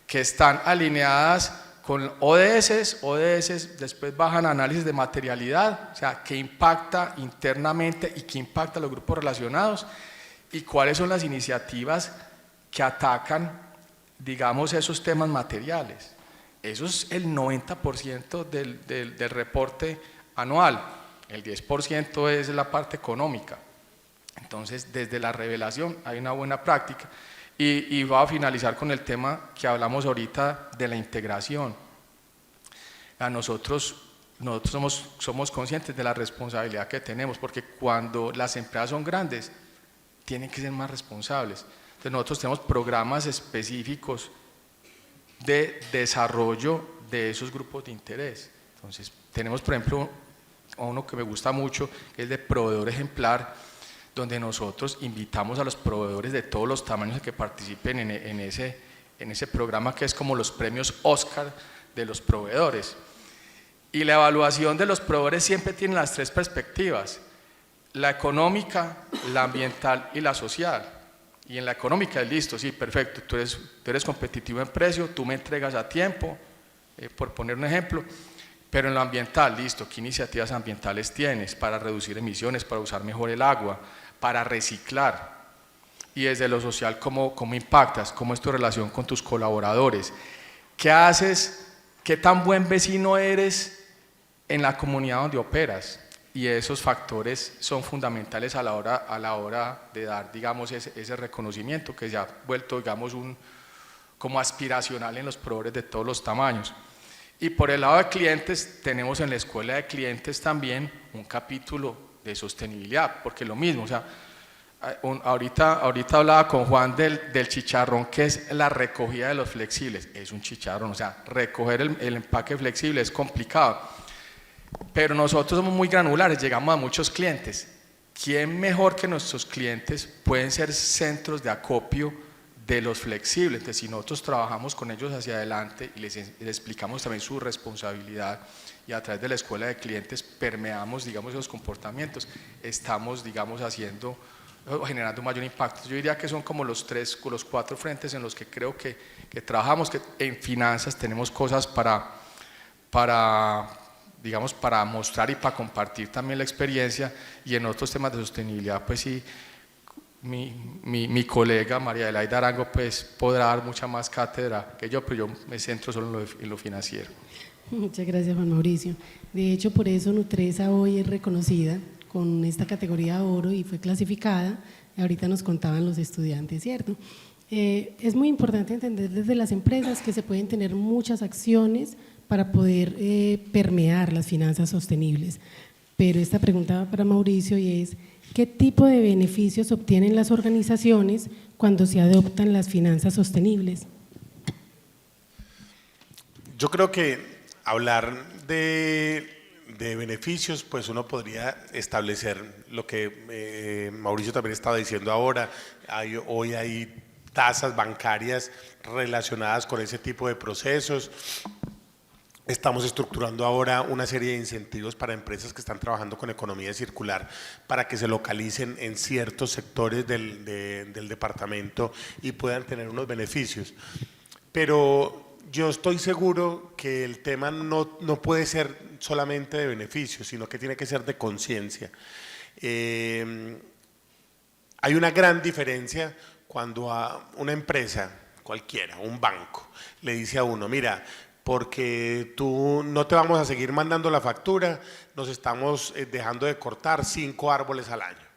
que están alineadas con ODS, después bajan análisis de materialidad, o sea, qué impacta internamente y qué impacta a los grupos relacionados y cuáles son las iniciativas que atacan, digamos, esos temas materiales. Eso es el 90% del reporte anual, el 10% es la parte económica. Entonces, desde la revelación hay una buena práctica. Y voy a finalizar con el tema que hablamos ahorita de la integración. Nosotros somos conscientes de la responsabilidad que tenemos, porque cuando las empresas son grandes, tienen que ser más responsables. Entonces nosotros tenemos programas específicos de desarrollo de esos grupos de interés. Entonces tenemos, por ejemplo, uno que me gusta mucho, que es de proveedor ejemplar, donde nosotros invitamos a los proveedores de todos los tamaños a que participen en ese programa, que es como los premios Oscar de los proveedores. Y la evaluación de los proveedores siempre tiene las tres perspectivas: la económica, la ambiental y la social. Y en la económica es listo, sí, perfecto, tú eres competitivo en precio, tú me entregas a tiempo, por poner un ejemplo. Pero en lo ambiental, listo, ¿qué iniciativas ambientales tienes para reducir emisiones, para usar mejor el agua, para reciclar? Y desde lo social, ¿cómo impactas? ¿Cómo es tu relación con tus colaboradores? ¿Qué haces? ¿Qué tan buen vecino eres en la comunidad donde operas? Y esos factores son fundamentales a la hora de dar, digamos, ese reconocimiento que se ha vuelto, digamos, como aspiracional en los proveedores de todos los tamaños. Y por el lado de clientes, tenemos en la escuela de clientes también un capítulo de sostenibilidad, porque lo mismo, o sea, ahorita hablaba con Juan del chicharrón, que es la recogida de los flexibles. Es un chicharrón, o sea, recoger el empaque flexible es complicado, pero nosotros somos muy granulares, llegamos a muchos clientes. ¿Quién mejor que nuestros clientes pueden ser centros de acopio de los flexibles? Entonces, si nosotros trabajamos con ellos hacia adelante y les explicamos también su responsabilidad, y a través de la escuela de clientes permeamos, digamos, esos comportamientos, estamos, digamos, generando mayor impacto. Yo diría que son como los 4 frentes en los que creo que trabajamos, que en finanzas tenemos cosas para, digamos, para mostrar y para compartir también la experiencia, y en otros temas de sostenibilidad, pues sí, mi colega María Adelaida Arango pues podrá dar mucha más cátedra que yo, pero yo me centro solo en lo financiero. Muchas gracias, Juan Mauricio. De hecho, por eso Nutresa hoy es reconocida con esta categoría oro y fue clasificada. Ahorita nos contaban los estudiantes, ¿cierto? Es muy importante entender desde las empresas que se pueden tener muchas acciones para poder permear las finanzas sostenibles. Pero esta pregunta va para Mauricio y es, ¿qué tipo de beneficios obtienen las organizaciones cuando se adoptan las finanzas sostenibles? Yo creo que hablar de beneficios, pues uno podría establecer lo que Mauricio también estaba diciendo ahora. Hoy hay tasas bancarias relacionadas con ese tipo de procesos. Estamos estructurando ahora una serie de incentivos para empresas que están trabajando con economía circular para que se localicen en ciertos sectores del departamento y puedan tener unos beneficios. Pero yo estoy seguro que el tema no puede ser solamente de beneficios, sino que tiene que ser de conciencia. Hay una gran diferencia cuando a una empresa cualquiera, un banco, le dice a uno, mira, porque tú no te vamos a seguir mandando la factura, nos estamos dejando de cortar 5 árboles al año.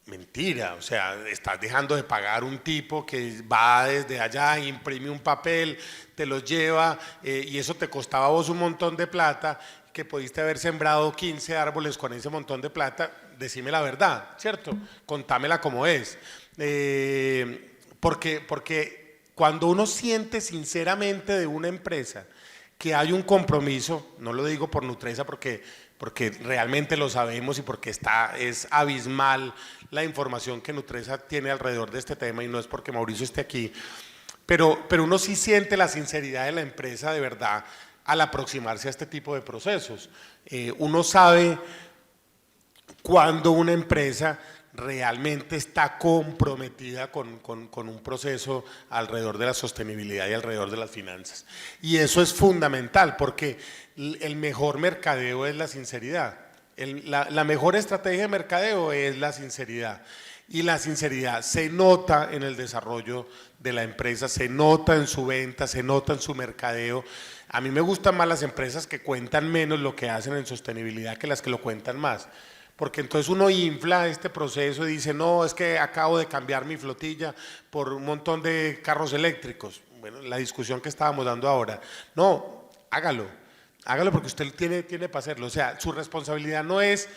Mentira, o sea, estás dejando de pagar un tipo que va desde allá, imprime un papel, te lo lleva y eso te costaba a vos un montón de plata, que pudiste haber sembrado 15 árboles con ese montón de plata. Decime la verdad, ¿cierto? Contámela como es. Porque cuando uno siente sinceramente de una empresa que hay un compromiso, no lo digo por Nutresa porque realmente lo sabemos y porque es abismal la información que Nutresa tiene alrededor de este tema, y no es porque Mauricio esté aquí, pero uno sí siente la sinceridad de la empresa de verdad al aproximarse a este tipo de procesos. Uno sabe cuando una empresa realmente está comprometida con un proceso alrededor de la sostenibilidad y alrededor de las finanzas. Y eso es fundamental porque el mejor mercadeo es la sinceridad. La mejor estrategia de mercadeo es la sinceridad. Y la sinceridad se nota en el desarrollo de la empresa, se nota en su venta, se nota en su mercadeo. A mí me gustan más las empresas que cuentan menos lo que hacen en sostenibilidad que las que lo cuentan más. Porque entonces uno infla este proceso y dice, no, es que acabo de cambiar mi flotilla por un montón de carros eléctricos. Bueno, la discusión que estábamos dando ahora. No, hágalo porque usted tiene para hacerlo. O sea, su responsabilidad no es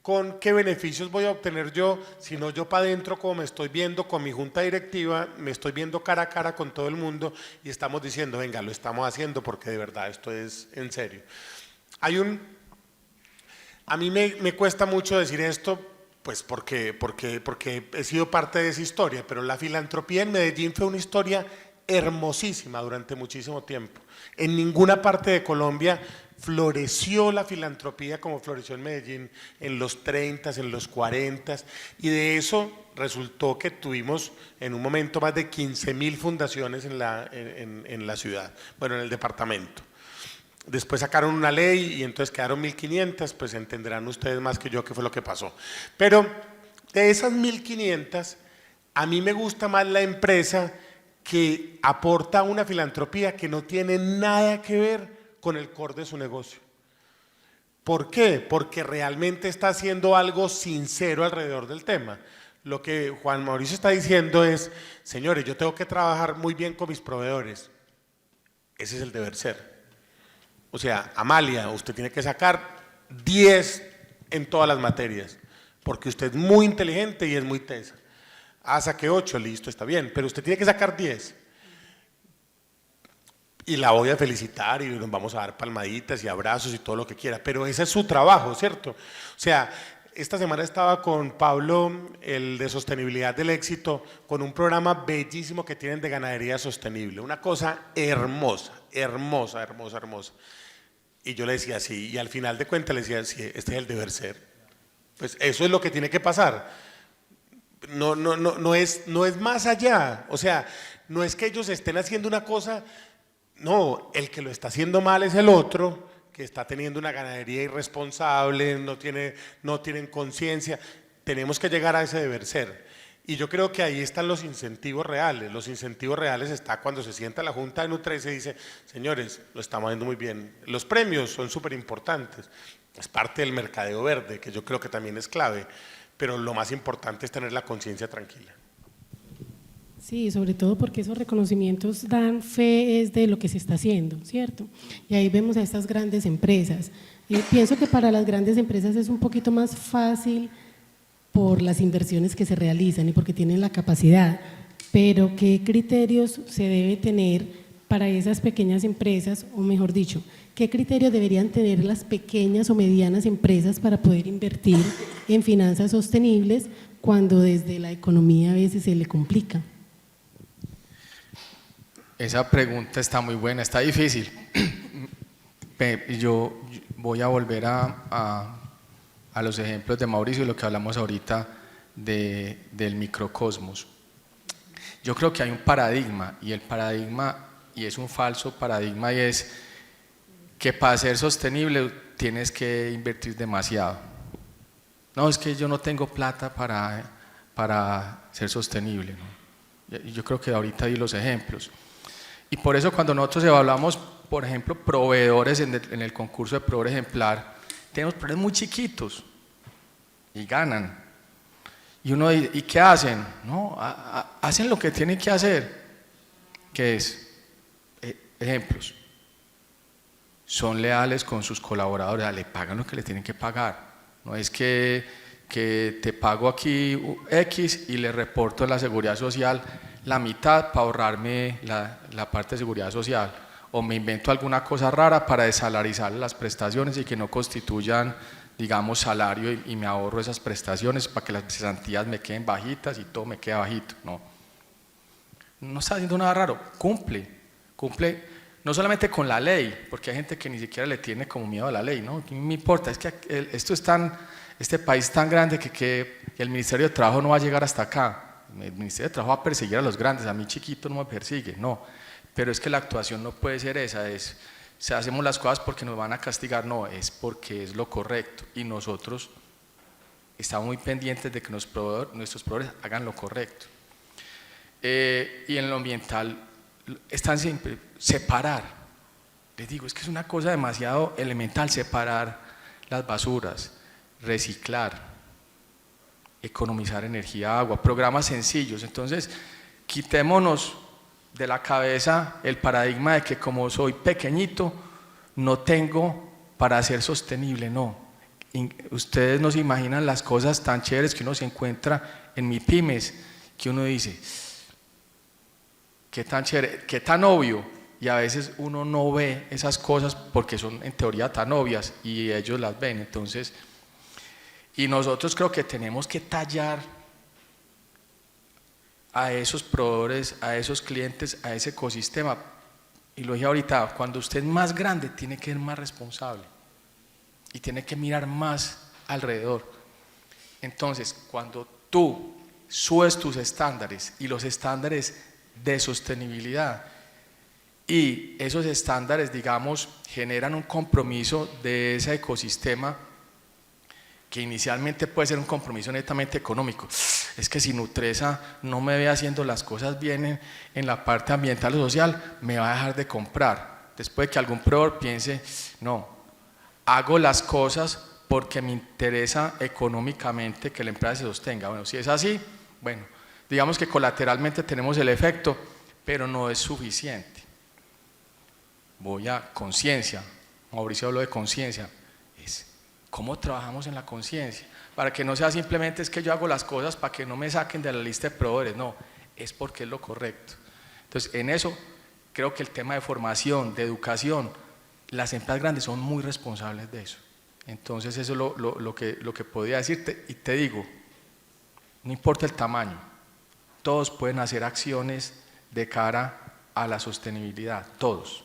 con qué beneficios voy a obtener yo, sino yo para adentro, como me estoy viendo con mi junta directiva, me estoy viendo cara a cara con todo el mundo y estamos diciendo, venga, lo estamos haciendo porque de verdad esto es en serio. A mí me cuesta mucho decir esto, pues porque he sido parte de esa historia, pero la filantropía en Medellín fue una historia hermosísima durante muchísimo tiempo. En ninguna parte de Colombia floreció la filantropía como floreció en Medellín en los 30, en los 40, y de eso resultó que tuvimos en un momento más de 15.000 fundaciones en la ciudad, bueno, en el departamento. Después sacaron una ley y entonces quedaron 1.500, pues entenderán ustedes más que yo qué fue lo que pasó. Pero de esas 1.500, a mí me gusta más la empresa que aporta una filantropía que no tiene nada que ver con el core de su negocio. ¿Por qué? Porque realmente está haciendo algo sincero alrededor del tema. Lo que Juan Mauricio está diciendo es, señores, yo tengo que trabajar muy bien con mis proveedores. Ese es el deber ser. O sea, Amalia, usted tiene que sacar 10 en todas las materias, porque usted es muy inteligente y es muy tesa. Saqué 8, listo, está bien, pero usted tiene que sacar 10. Y la voy a felicitar y nos vamos a dar palmaditas y abrazos y todo lo que quiera, pero ese es su trabajo, ¿cierto? O sea, esta semana estaba con Pablo, el de Sostenibilidad del Éxito, con un programa bellísimo que tienen de ganadería sostenible, una cosa hermosa, hermosa, hermosa, hermosa. Y yo le decía sí, y al final de cuentas le decía sí, este es el deber ser. Pues eso es lo que tiene que pasar. No es más allá. O sea, no es que ellos estén haciendo una cosa no, el que lo está haciendo mal es el otro, que está teniendo una ganadería irresponsable, no tienen conciencia. Tenemos que llegar a ese deber ser. Y yo creo que ahí están los incentivos reales. Los incentivos reales está cuando se sienta la Junta de Nutresa y dice, señores, lo estamos haciendo muy bien. Los premios son súper importantes. Es parte del mercadeo verde, que yo creo que también es clave. Pero lo más importante es tener la conciencia tranquila. Sí, sobre todo porque esos reconocimientos dan fe es de lo que se está haciendo, ¿cierto? Y ahí vemos a estas grandes empresas. Pienso que para las grandes empresas es un poquito más fácil por las inversiones que se realizan y porque tienen la capacidad, pero ¿qué criterios se debe tener para esas pequeñas empresas, o mejor dicho, qué criterios deberían tener las pequeñas o medianas empresas para poder invertir en finanzas sostenibles cuando desde la economía a veces se le complica? Esa pregunta está muy buena, está difícil. Yo voy a volver a los ejemplos de Mauricio y lo que hablamos ahorita del microcosmos. Yo creo que hay un paradigma, y el paradigma, y es un falso paradigma, y es que para ser sostenible tienes que invertir demasiado. No, es que yo no tengo plata para ser sostenible, ¿no? Yo creo que ahorita di los ejemplos. Y por eso cuando nosotros evaluamos, por ejemplo, proveedores en el concurso de proveedor ejemplar, tenemos proveedores muy chiquitos y ganan. Y uno dice, ¿y qué hacen? No, hacen lo que tienen que hacer. ¿Qué es? Ejemplos. Son leales con sus colaboradores, le pagan lo que le tienen que pagar. No es que te pago aquí X y le reporto en la seguridad social la mitad para ahorrarme la parte de seguridad social, o me invento alguna cosa rara para desalarizar las prestaciones y que no constituyan, digamos, salario, y me ahorro esas prestaciones para que las cesantías me queden bajitas y todo me quede bajito. No está haciendo nada raro, cumple no solamente con la ley, porque hay gente que ni siquiera le tiene como miedo a la ley, ¿no? ¿Qué me importa? Es que este país es tan grande que el Ministerio de Trabajo no va a llegar hasta acá. El Ministerio de Trabajo va a perseguir a los grandes, a mí chiquito no me persigue, no. Pero es que la actuación no puede ser esa, si hacemos las cosas porque nos van a castigar, no, es porque es lo correcto, y nosotros estamos muy pendientes de que nuestros proveedores hagan lo correcto. Y en lo ambiental, están siempre, separar, les digo, es que es una cosa demasiado elemental, separar las basuras, reciclar, economizar energía, agua, programas sencillos. Entonces, quitémonos de la cabeza el paradigma de que como soy pequeñito, no tengo para ser sostenible, no. Ustedes no se imaginan las cosas tan chéveres que uno se encuentra en MIPYMES, que uno dice, qué tan chévere, qué tan obvio, y a veces uno no ve esas cosas porque son en teoría tan obvias y ellos las ven. Entonces, y nosotros creo que tenemos que tallar a esos proveedores, a esos clientes, a ese ecosistema. Y lo dije ahorita, cuando usted es más grande tiene que ser más responsable y tiene que mirar más alrededor. Entonces, cuando tú subes tus estándares y los estándares de sostenibilidad, y esos estándares, digamos, generan un compromiso de ese ecosistema, que inicialmente puede ser un compromiso netamente económico. Es que si Nutresa no me ve haciendo las cosas bien en la parte ambiental o social, me va a dejar de comprar. Después de que algún proveedor piense, no, hago las cosas porque me interesa económicamente que la empresa se sostenga. Bueno, si es así, bueno, digamos que colateralmente tenemos el efecto, pero no es suficiente. Voy a conciencia, Mauricio habló de conciencia, es cómo trabajamos en la conciencia, para que no sea simplemente es que yo hago las cosas para que no me saquen de la lista de proveedores, no, es porque es lo correcto. Entonces, en eso creo que el tema de formación, de educación, las empresas grandes son muy responsables de eso. Entonces, eso es lo que podría decirte, y te digo, no importa el tamaño, todos pueden hacer acciones de cara a la sostenibilidad, todos,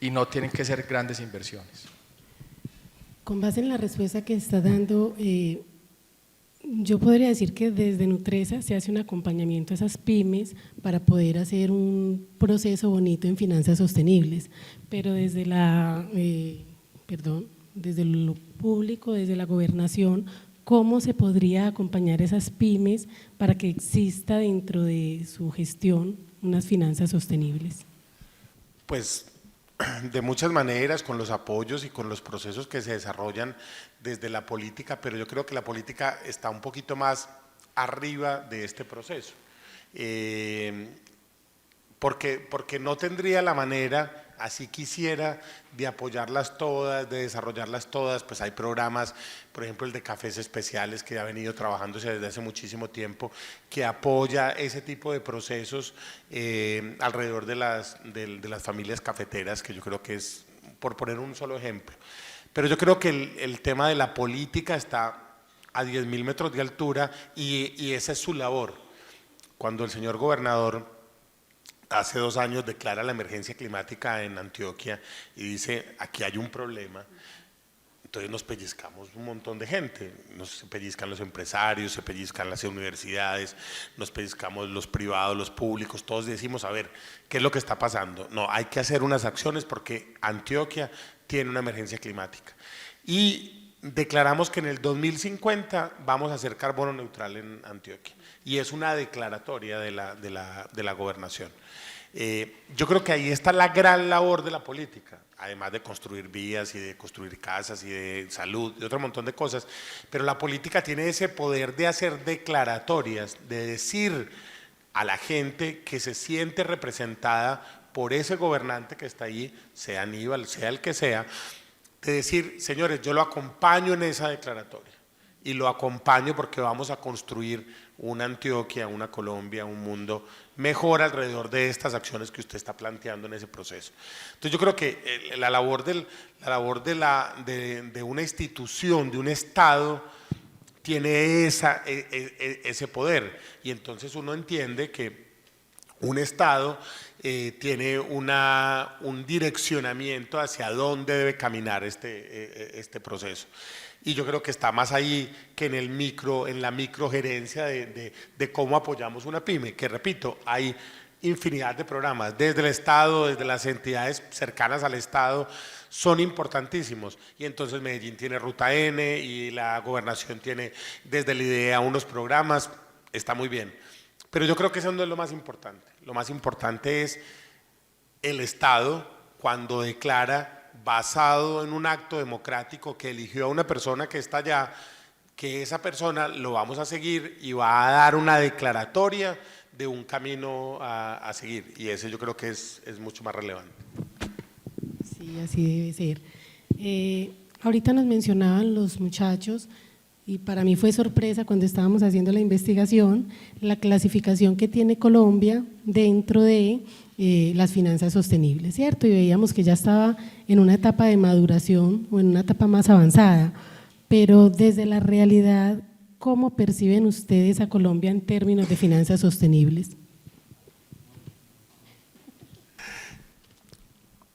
y no tienen que ser grandes inversiones. Con base en la respuesta que está dando, Yo podría decir que desde Nutresa se hace un acompañamiento a esas pymes para poder hacer un proceso bonito en finanzas sostenibles, pero desde desde lo público, desde la gobernación, ¿cómo se podría acompañar a esas pymes para que exista dentro de su gestión unas finanzas sostenibles? Pues de muchas maneras, con los apoyos y con los procesos que se desarrollan desde la política, pero yo creo que la política está un poquito más arriba de este proceso, porque no tendría la manera, así quisiera, de apoyarlas todas, de desarrollarlas todas. Pues hay programas, por ejemplo el de cafés especiales, que ha venido trabajándose desde hace muchísimo tiempo, que apoya ese tipo de procesos alrededor de las familias cafeteras, que yo creo que es, por poner un solo ejemplo. Pero yo creo que el tema de la política está a 10.000 metros de altura y esa es su labor. Cuando el señor gobernador hace 2 años declara la emergencia climática en Antioquia y dice, aquí hay un problema, entonces nos pellizcamos un montón de gente, nos pellizcan los empresarios, se pellizcan las universidades, nos pellizcamos los privados, los públicos, todos decimos, a ver, ¿qué es lo que está pasando? No, hay que hacer unas acciones porque Antioquia tiene una emergencia climática. Y declaramos que en el 2050 vamos a ser carbono neutral en Antioquia, y es una declaratoria de la gobernación. Yo creo que ahí está la gran labor de la política, además de construir vías y de construir casas y de salud y otro montón de cosas, pero la política tiene ese poder de hacer declaratorias, de decir a la gente que se siente representada por ese gobernante que está ahí, sea Aníbal, sea el que sea, de decir, señores, yo lo acompaño en esa declaratoria y lo acompaño porque vamos a construir una Antioquia, una Colombia, un mundo mejor alrededor de estas acciones que usted está planteando en ese proceso. Entonces yo creo que la labor de una institución, de un Estado, tiene ese poder, y entonces uno entiende que un Estado tiene un direccionamiento hacia dónde debe caminar este proceso. Y yo creo que está más ahí que en la microgerencia de cómo apoyamos una pyme, que repito, hay infinidad de programas, desde el Estado, desde las entidades cercanas al Estado, son importantísimos. Y entonces Medellín tiene Ruta N y la gobernación tiene desde la IDEA unos programas, está muy bien. Pero yo creo que eso no es lo más importante. Lo más importante es el Estado cuando declara, basado en un acto democrático que eligió a una persona que está allá, que esa persona lo vamos a seguir y va a dar una declaratoria de un camino a seguir, y ese yo creo que es mucho más relevante. Sí, así debe ser. Ahorita nos mencionaban los muchachos, y para mí fue sorpresa cuando estábamos haciendo la investigación, la clasificación que tiene Colombia dentro de las finanzas sostenibles, ¿cierto? Y veíamos que ya estaba en una etapa de maduración o en una etapa más avanzada, pero desde la realidad, ¿cómo perciben ustedes a Colombia en términos de finanzas sostenibles?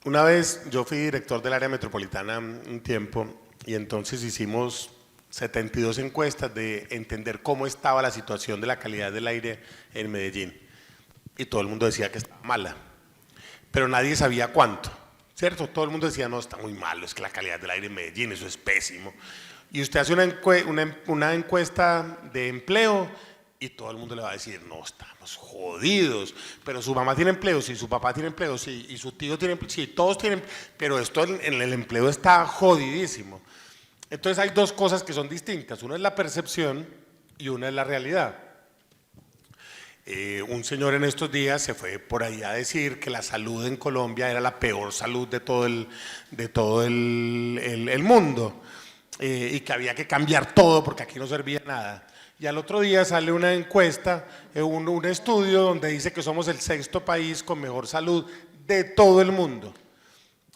Una vez yo fui director del área metropolitana un tiempo, y entonces hicimos 72 encuestas de entender cómo estaba la situación de la calidad del aire en Medellín, y todo el mundo decía que estaba mala, pero nadie sabía cuánto, ¿cierto? Todo el mundo decía, no, está muy malo, es que la calidad del aire en Medellín, eso es pésimo. Y usted hace una encuesta de empleo y todo el mundo le va a decir, no, estamos jodidos, pero su mamá tiene empleo, sí, su papá tiene empleo, sí, y su tío tiene empleo, sí, todos tienen, pero esto en el empleo está jodidísimo. Entonces hay dos cosas que son distintas, una es la percepción y una es la realidad. Un señor en estos días se fue por ahí a decir que la salud en Colombia era la peor salud de todo el mundo, y que había que cambiar todo porque aquí no servía nada. Y al otro día sale una encuesta, un estudio donde dice que somos el 6º país con mejor salud de todo el mundo.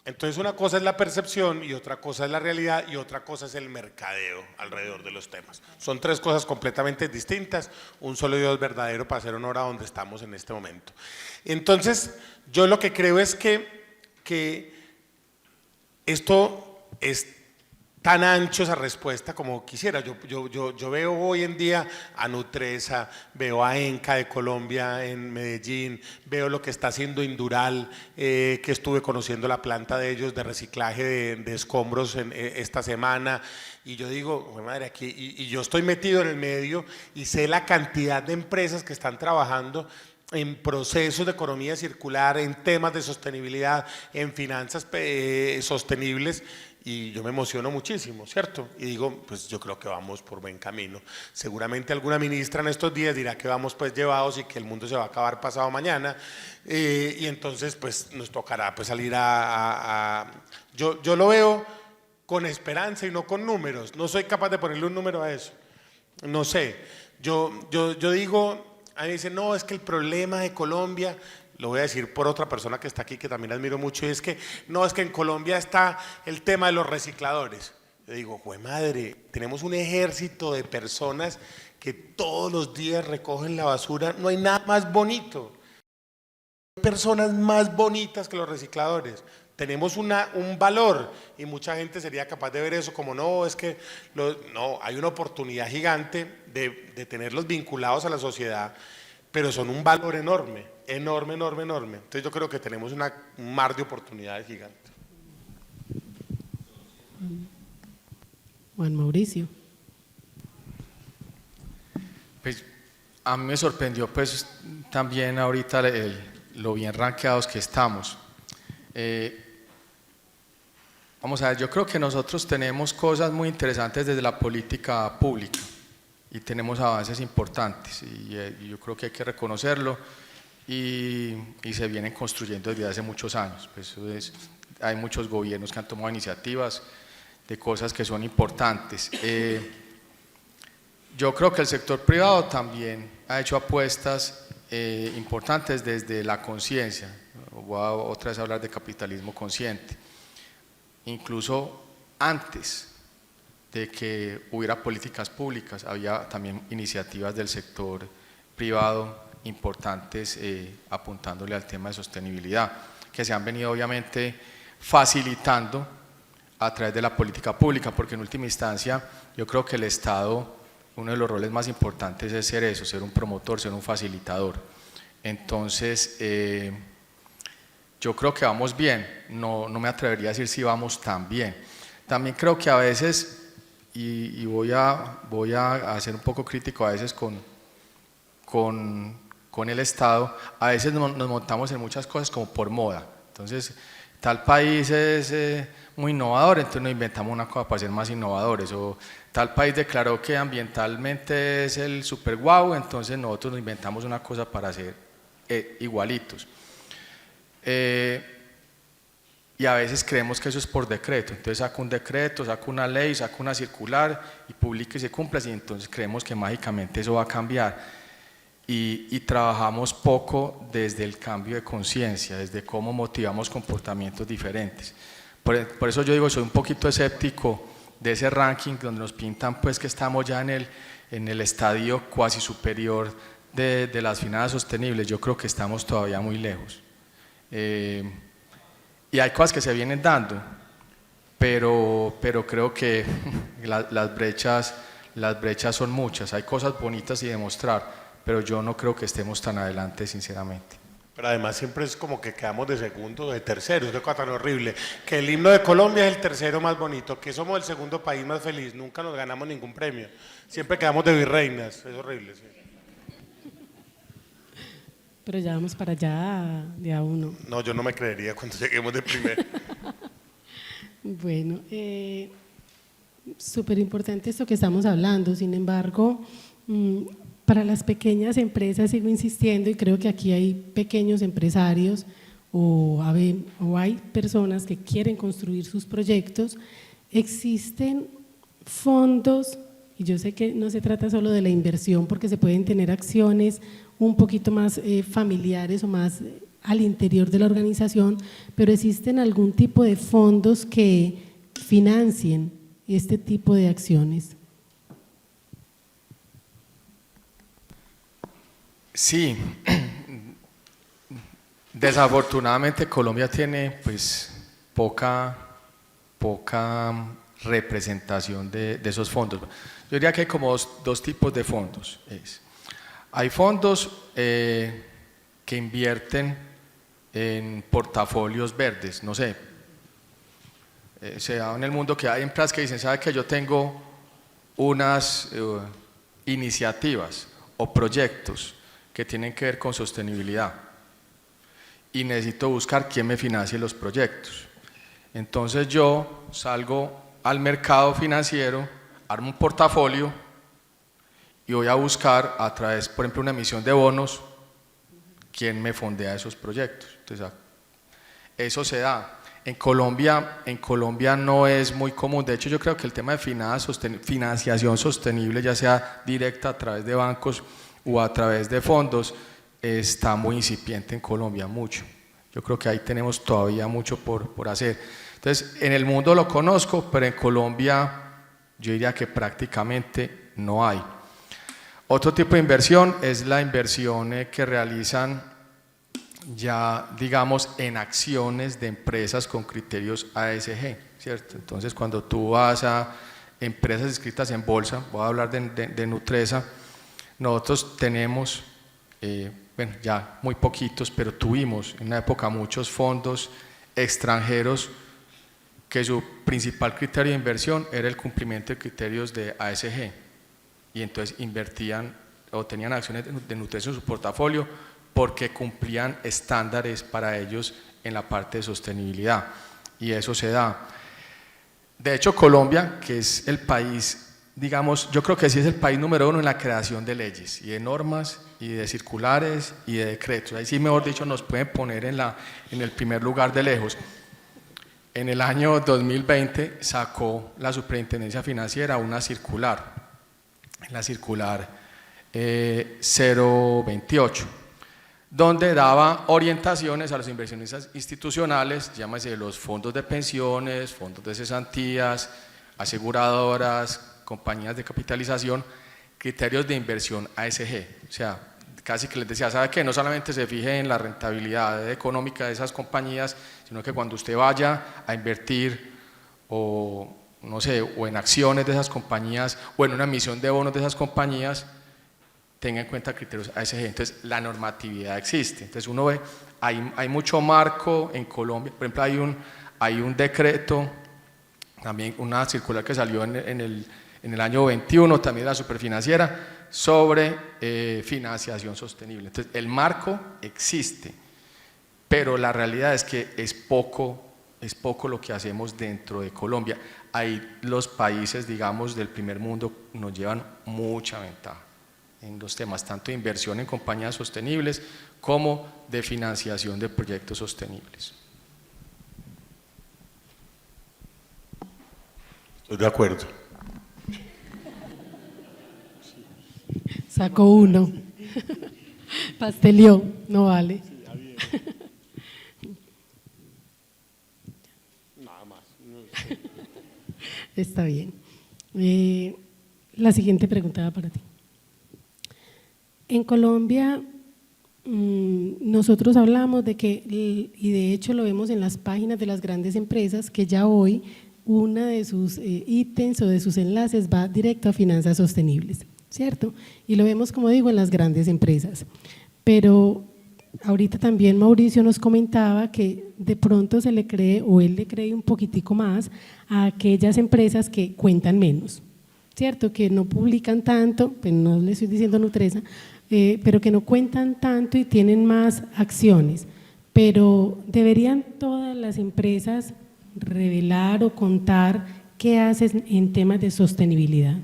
Entonces una cosa es la percepción y otra cosa es la realidad y otra cosa es el mercadeo alrededor de los temas. Son 3 cosas completamente distintas, un solo Dios verdadero para hacer honor a donde estamos en este momento. Entonces yo lo que creo es que esto es tan ancho esa respuesta como quisiera. Yo veo hoy en día a Nutresa, veo a ENCA de Colombia en Medellín, veo lo que está haciendo Indural, que estuve conociendo la planta de ellos de reciclaje de escombros esta semana, y yo digo, madre, aquí, y yo estoy metido en el medio y sé la cantidad de empresas que están trabajando en procesos de economía circular, en temas de sostenibilidad, en finanzas sostenibles, y yo me emociono muchísimo, ¿cierto? Y digo, pues yo creo que vamos por buen camino. Seguramente alguna ministra en estos días dirá que vamos pues llevados y que el mundo se va a acabar pasado mañana, y entonces pues nos tocará pues salir yo lo veo con esperanza y no con números. No soy capaz de ponerle un número a eso, no sé. Yo digo, a mí me dicen, no, es que el problema de Colombia, lo voy a decir por otra persona que está aquí, que también admiro mucho, y es que, no, es que en Colombia está el tema de los recicladores. Yo digo, jue madre, tenemos un ejército de personas que todos los días recogen la basura, no hay nada más bonito. Hay personas más bonitas que los recicladores. Tenemos un valor, y mucha gente sería capaz de ver eso como, no, es que, no, hay una oportunidad gigante de tenerlos vinculados a la sociedad, pero son un valor enorme, enorme, enorme, enorme. Entonces yo creo que tenemos un mar de oportunidades gigantes. Juan Mauricio. Pues a mí me sorprendió pues también ahorita lo bien rankeados que estamos. Vamos a ver, yo creo que nosotros tenemos cosas muy interesantes desde la política pública y tenemos avances importantes, y yo creo que hay que reconocerlo, y se vienen construyendo desde hace muchos años. Pues hay muchos gobiernos que han tomado iniciativas de cosas que son importantes. Yo creo que el sector privado también ha hecho apuestas importantes desde la conciencia. Voy a otra vez hablar de capitalismo consciente. Incluso antes de que hubiera políticas públicas, había también iniciativas del sector privado importantes apuntándole al tema de sostenibilidad, que se han venido obviamente facilitando a través de la política pública, porque en última instancia yo creo que el Estado, uno de los roles más importantes es ser eso, ser un promotor, ser un facilitador. Entonces, yo creo que vamos bien, no me atrevería a decir si vamos tan bien. También creo que a veces, y voy a ser un poco crítico a veces con el Estado, a veces nos montamos en muchas cosas como por moda. Entonces, tal país es muy innovador, entonces nos inventamos una cosa para ser más innovadores, o tal país declaró que ambientalmente es el super guau, entonces nosotros nos inventamos una cosa para ser igualitos. Y a veces creemos que eso es por decreto, entonces saco un decreto, saco una ley, saco una circular y publico y se cumple, y entonces creemos que mágicamente eso va a cambiar, y trabajamos poco desde el cambio de conciencia, desde cómo motivamos comportamientos diferentes. Por eso yo digo, soy un poquito escéptico de ese ranking donde nos pintan pues que estamos ya en el estadio cuasi superior de las finanzas sostenibles. Yo creo que estamos todavía muy lejos. Y hay cosas que se vienen dando, pero creo que las brechas son muchas. Hay cosas bonitas y demostrar, pero yo no creo que estemos tan adelante, sinceramente. Pero además siempre es como que quedamos de segundo, de tercero, es una cosa tan horrible, que el himno de Colombia es el tercero más bonito, que somos el segundo país más feliz, nunca nos ganamos ningún premio, siempre quedamos de virreinas, es horrible. Sí. Pero ya vamos para allá de a uno. No, yo no me creería cuando lleguemos de primero. Bueno, súper importante esto que estamos hablando, sin embargo, para las pequeñas empresas sigo insistiendo, y creo que aquí hay pequeños empresarios o hay personas que quieren construir sus proyectos. Existen fondos, y yo sé que no se trata solo de la inversión, porque se pueden tener acciones un poquito más familiares o más al interior de la organización, pero existen algún tipo de fondos que financien este tipo de acciones. Sí, desafortunadamente Colombia tiene pues poca representación de esos fondos. Yo diría que hay como dos tipos de fondos. Hay fondos que invierten en portafolios verdes, no sé, se da en el mundo que hay empresas que dicen, ¿sabe que yo tengo unas iniciativas o proyectos que tienen que ver con sostenibilidad y necesito buscar quién me financie los proyectos? Entonces yo salgo al mercado financiero, armo un portafolio y voy a buscar a través, por ejemplo, una emisión de bonos, quién me fondea esos proyectos. Entonces, eso se da. En Colombia no es muy común. De hecho, yo creo que el tema de financiación sostenible, ya sea directa a través de bancos o a través de fondos, está muy incipiente en Colombia, mucho. Yo creo que ahí tenemos todavía mucho por hacer. Entonces, en el mundo lo conozco, pero en Colombia yo diría que prácticamente no hay. Otro tipo de inversión es la inversión que realizan ya, digamos, en acciones de empresas con criterios ASG, ¿cierto? Entonces, cuando tú vas a empresas inscritas en bolsa, voy a hablar de Nutresa, nosotros tenemos, bueno, ya muy poquitos, pero tuvimos en una época muchos fondos extranjeros que su principal criterio de inversión era el cumplimiento de criterios de ASG, y entonces invertían o tenían acciones de Nutresa en su portafolio porque cumplían estándares para ellos en la parte de sostenibilidad, y eso se da. De hecho, Colombia, que es el país, digamos, yo creo que sí es el país número 1 en la creación de leyes y de normas y de circulares y de decretos. Ahí sí, mejor dicho, nos pueden poner en el primer lugar de lejos. En el año 2020 sacó la Superintendencia Financiera una circular, la circular 028, donde daba orientaciones a los inversionistas institucionales, llámese los fondos de pensiones, fondos de cesantías, aseguradoras, compañías de capitalización, criterios de inversión ASG. O sea, casi que les decía, ¿sabe qué? No solamente se fije en la rentabilidad económica de esas compañías, sino que cuando usted vaya a invertir o, no sé, o en acciones de esas compañías o en una emisión de bonos de esas compañías, tenga en cuenta criterios ASG. Entonces, la normatividad existe. Entonces, uno ve, hay mucho marco en Colombia. Por ejemplo, hay un decreto, también una circular que salió en el año 21, también de la Superfinanciera, sobre financiación sostenible. Entonces, el marco existe, pero la realidad es que es poco lo que hacemos dentro de Colombia. Ahí los países, digamos, del primer mundo nos llevan mucha ventaja en los temas tanto de inversión en compañías sostenibles como de financiación de proyectos sostenibles. Estoy de acuerdo. Sacó uno. Pasteleó, no vale. Nada más. Está bien. La siguiente pregunta va para ti. En Colombia, nosotros hablamos de que, y de hecho lo vemos en las páginas de las grandes empresas, que ya hoy una de sus ítems o de sus enlaces va directo a finanzas sostenibles, ¿cierto? Y lo vemos, como digo, en las grandes empresas. Pero ahorita también Mauricio nos comentaba que de pronto se le cree, o él le cree un poquitico más a aquellas empresas que cuentan menos, ¿cierto? Que no publican tanto, pues no le estoy diciendo Nutresa, pero que no cuentan tanto y tienen más acciones. Pero ¿deberían todas las empresas revelar o contar qué hacen en temas de sostenibilidad?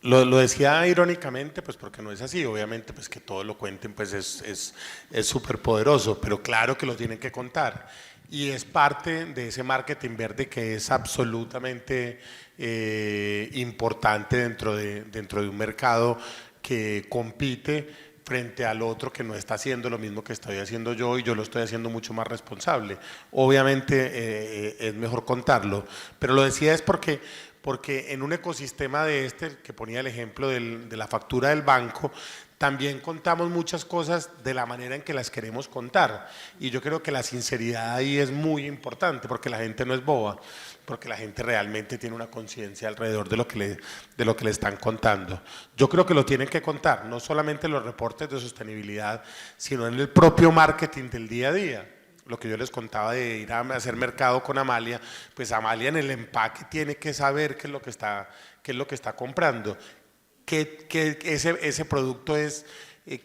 Lo decía irónicamente, pues porque no es así, obviamente pues que todos lo cuenten pues es súper poderoso, pero claro que lo tienen que contar y es parte de ese marketing verde que es absolutamente importante dentro de un mercado que compite frente al otro que no está haciendo lo mismo que estoy haciendo yo y yo lo estoy haciendo mucho más responsable. Obviamente es mejor contarlo, pero lo decía es porque en un ecosistema de que ponía el ejemplo de la factura del banco, también contamos muchas cosas de la manera en que las queremos contar. Y yo creo que la sinceridad ahí es muy importante, porque la gente no es boba, porque la gente realmente tiene una conciencia alrededor de lo que le están contando. Yo creo que lo tienen que contar, no solamente en los reportes de sostenibilidad, sino en el propio marketing del día a día. Lo que yo les contaba de ir a hacer mercado con Amalia, pues Amalia en el empaque tiene que saber qué es lo que está comprando, qué ese producto es,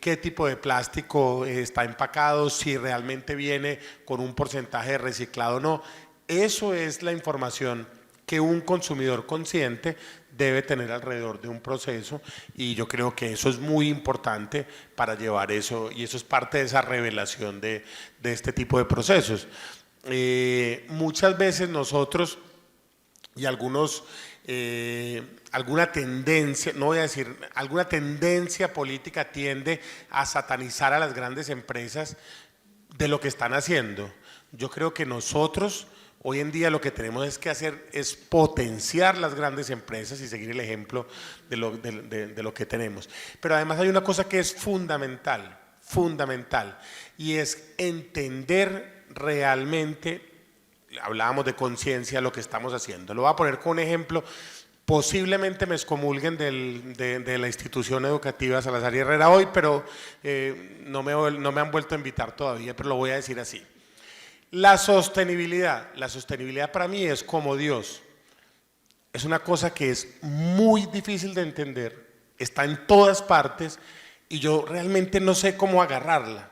qué tipo de plástico está empacado, si realmente viene con un porcentaje de reciclado o no. Eso es la información que un consumidor consciente debe tener alrededor de un proceso, y yo creo que eso es muy importante para llevar eso, y eso es parte de esa revelación de este tipo de procesos. Muchas veces nosotros y algunos, alguna tendencia, no voy a decir, alguna tendencia política tiende a satanizar a las grandes empresas de lo que están haciendo. Yo creo que nosotros hoy en día lo que tenemos es que hacer es potenciar las grandes empresas y seguir el ejemplo de lo que tenemos. Pero además hay una cosa que es fundamental, y es entender realmente, hablábamos de conciencia, lo que estamos haciendo. Lo voy a poner con un ejemplo. Posiblemente me excomulguen de la institución educativa Salazar y Herrera hoy, pero no me han vuelto a invitar todavía, pero lo voy a decir así. La sostenibilidad para mí es como Dios. Es una cosa que es muy difícil de entender, está en todas partes y yo realmente no sé cómo agarrarla.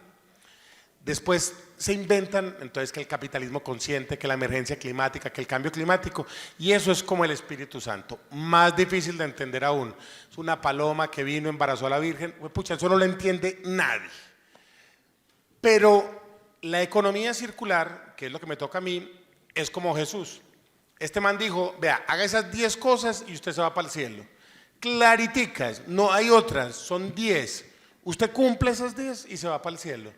Después se inventan entonces que el capitalismo consciente, que la emergencia climática, que el cambio climático, y eso es como el Espíritu Santo, más difícil de entender aún. Es una paloma que vino, embarazó a la Virgen, pucha, eso no lo entiende nadie. Pero la economía circular, que es lo que me toca a mí, es como Jesús. Este man dijo, vea, haga esas 10 cosas y usted se va para el cielo. Clariticas, no hay otras, son 10. Usted cumple esas 10 y se va para el cielo.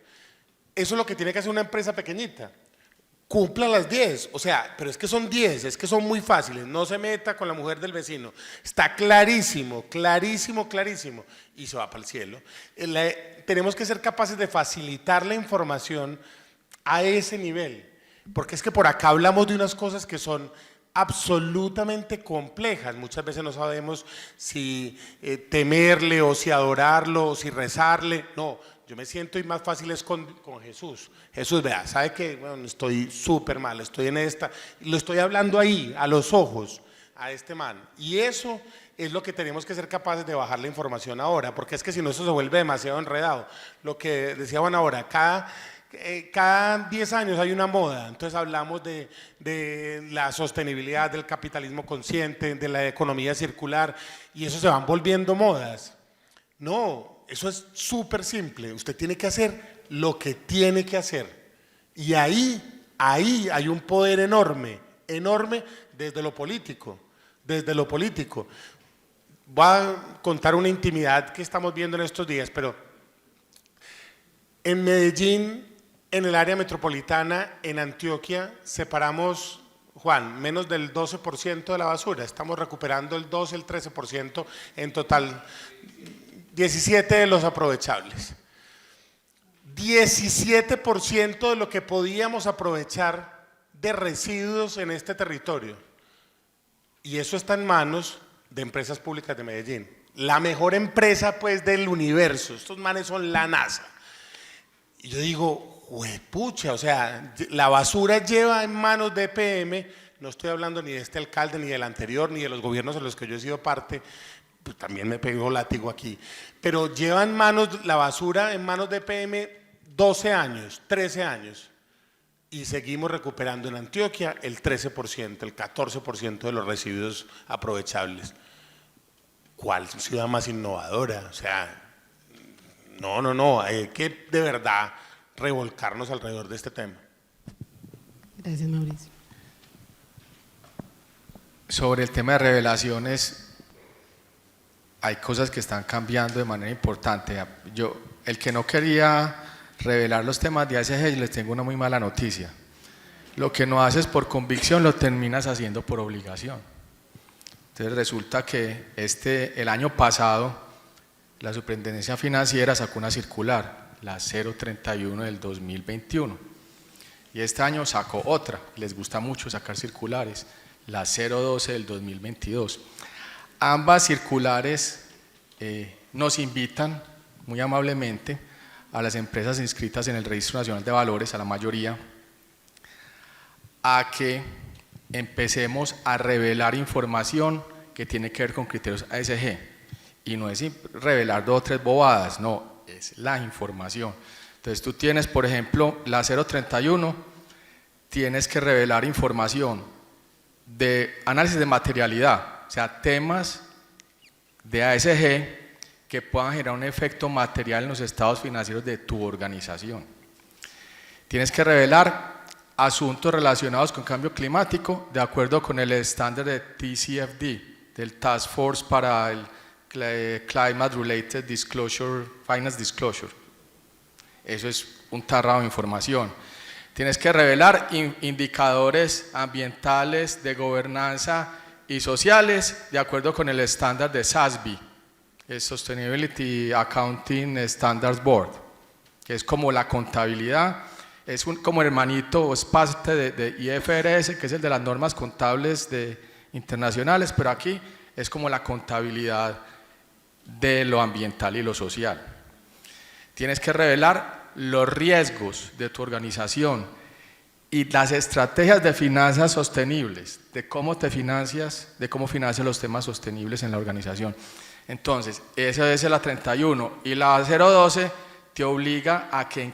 Eso es lo que tiene que hacer una empresa pequeñita. Cumpla las 10, o sea, pero es que son 10, es que son muy fáciles, no se meta con la mujer del vecino. Está clarísimo, y se va para el cielo. Tenemos que ser capaces de facilitar la información a ese nivel, porque es que por acá hablamos de unas cosas que son absolutamente complejas. Muchas veces no sabemos si temerle o si adorarlo o si rezarle. No, yo me siento y más fácil es con Jesús. Jesús, vea, sabe que bueno, estoy súper mal, estoy en esta, lo estoy hablando ahí, a los ojos, a este man. Y eso es lo que tenemos que ser capaces de bajar la información ahora, porque es que si no eso se vuelve demasiado enredado. Lo que decían ahora, cada 10 años hay una moda, entonces hablamos de la sostenibilidad, del capitalismo consciente, de la economía circular, y eso se van volviendo modas. No, eso es súper simple, usted tiene que hacer lo que tiene que hacer, y ahí hay un poder enorme desde lo político. Voy a contar una intimidad que estamos viendo en estos días, pero en Medellín, en el área metropolitana, en Antioquia, separamos, Juan, menos del 12% de la basura. Estamos recuperando el 12, el 13% en total. 17 de los aprovechables. 17% de lo que podíamos aprovechar de residuos en este territorio. Y eso está en manos de Empresas Públicas de Medellín. La mejor empresa pues del universo. Estos manes son la NASA. Y yo digo, juepucha, o sea, la basura lleva en manos de EPM, no estoy hablando ni de este alcalde, ni del anterior, ni de los gobiernos en los que yo he sido parte, pues también me pegó látigo aquí, pero lleva en manos la basura en manos de EPM 12 años, 13 años, y seguimos recuperando en Antioquia el 13%, el 14% de los residuos aprovechables. ¿Cuál ciudad más innovadora? O sea, no, hay que de verdad revolcarnos alrededor de este tema. Gracias, Mauricio. Sobre el tema de revelaciones, hay cosas que están cambiando de manera importante. El que no quería revelar los temas de ASG, les tengo una muy mala noticia. Lo que no haces por convicción lo terminas haciendo por obligación. Entonces resulta que el año pasado la Superintendencia Financiera sacó una circular, la 031 del 2021, y este año sacó otra, les gusta mucho sacar circulares, la 012 del 2022. Ambas circulares nos invitan muy amablemente a las empresas inscritas en el Registro Nacional de Valores, a la mayoría, a que empecemos a revelar información que tiene que ver con criterios ASG. Y no es revelar 2 o 3 bobadas, no, es la información. Entonces tú tienes, por ejemplo, la 031, tienes que revelar información de análisis de materialidad, o sea, temas de ASG que puedan generar un efecto material en los estados financieros de tu organización. Tienes que revelar asuntos relacionados con cambio climático de acuerdo con el estándar de TCFD, del Task Force para el Climate Related Disclosure, Finance Disclosure. Eso es un tarrado de información. Tienes que revelar indicadores ambientales, de gobernanza y sociales de acuerdo con el estándar de SASB, el Sustainability Accounting Standards Board, que es como la contabilidad, es como hermanito o es parte de IFRS, que es el de las normas contables internacionales, pero aquí es como la contabilidad de lo ambiental y lo social. Tienes que revelar los riesgos de tu organización y las estrategias de finanzas sostenibles, de cómo te financias, de cómo financias los temas sostenibles en la organización. Entonces, esa es la 31 y la 012 te obliga a que en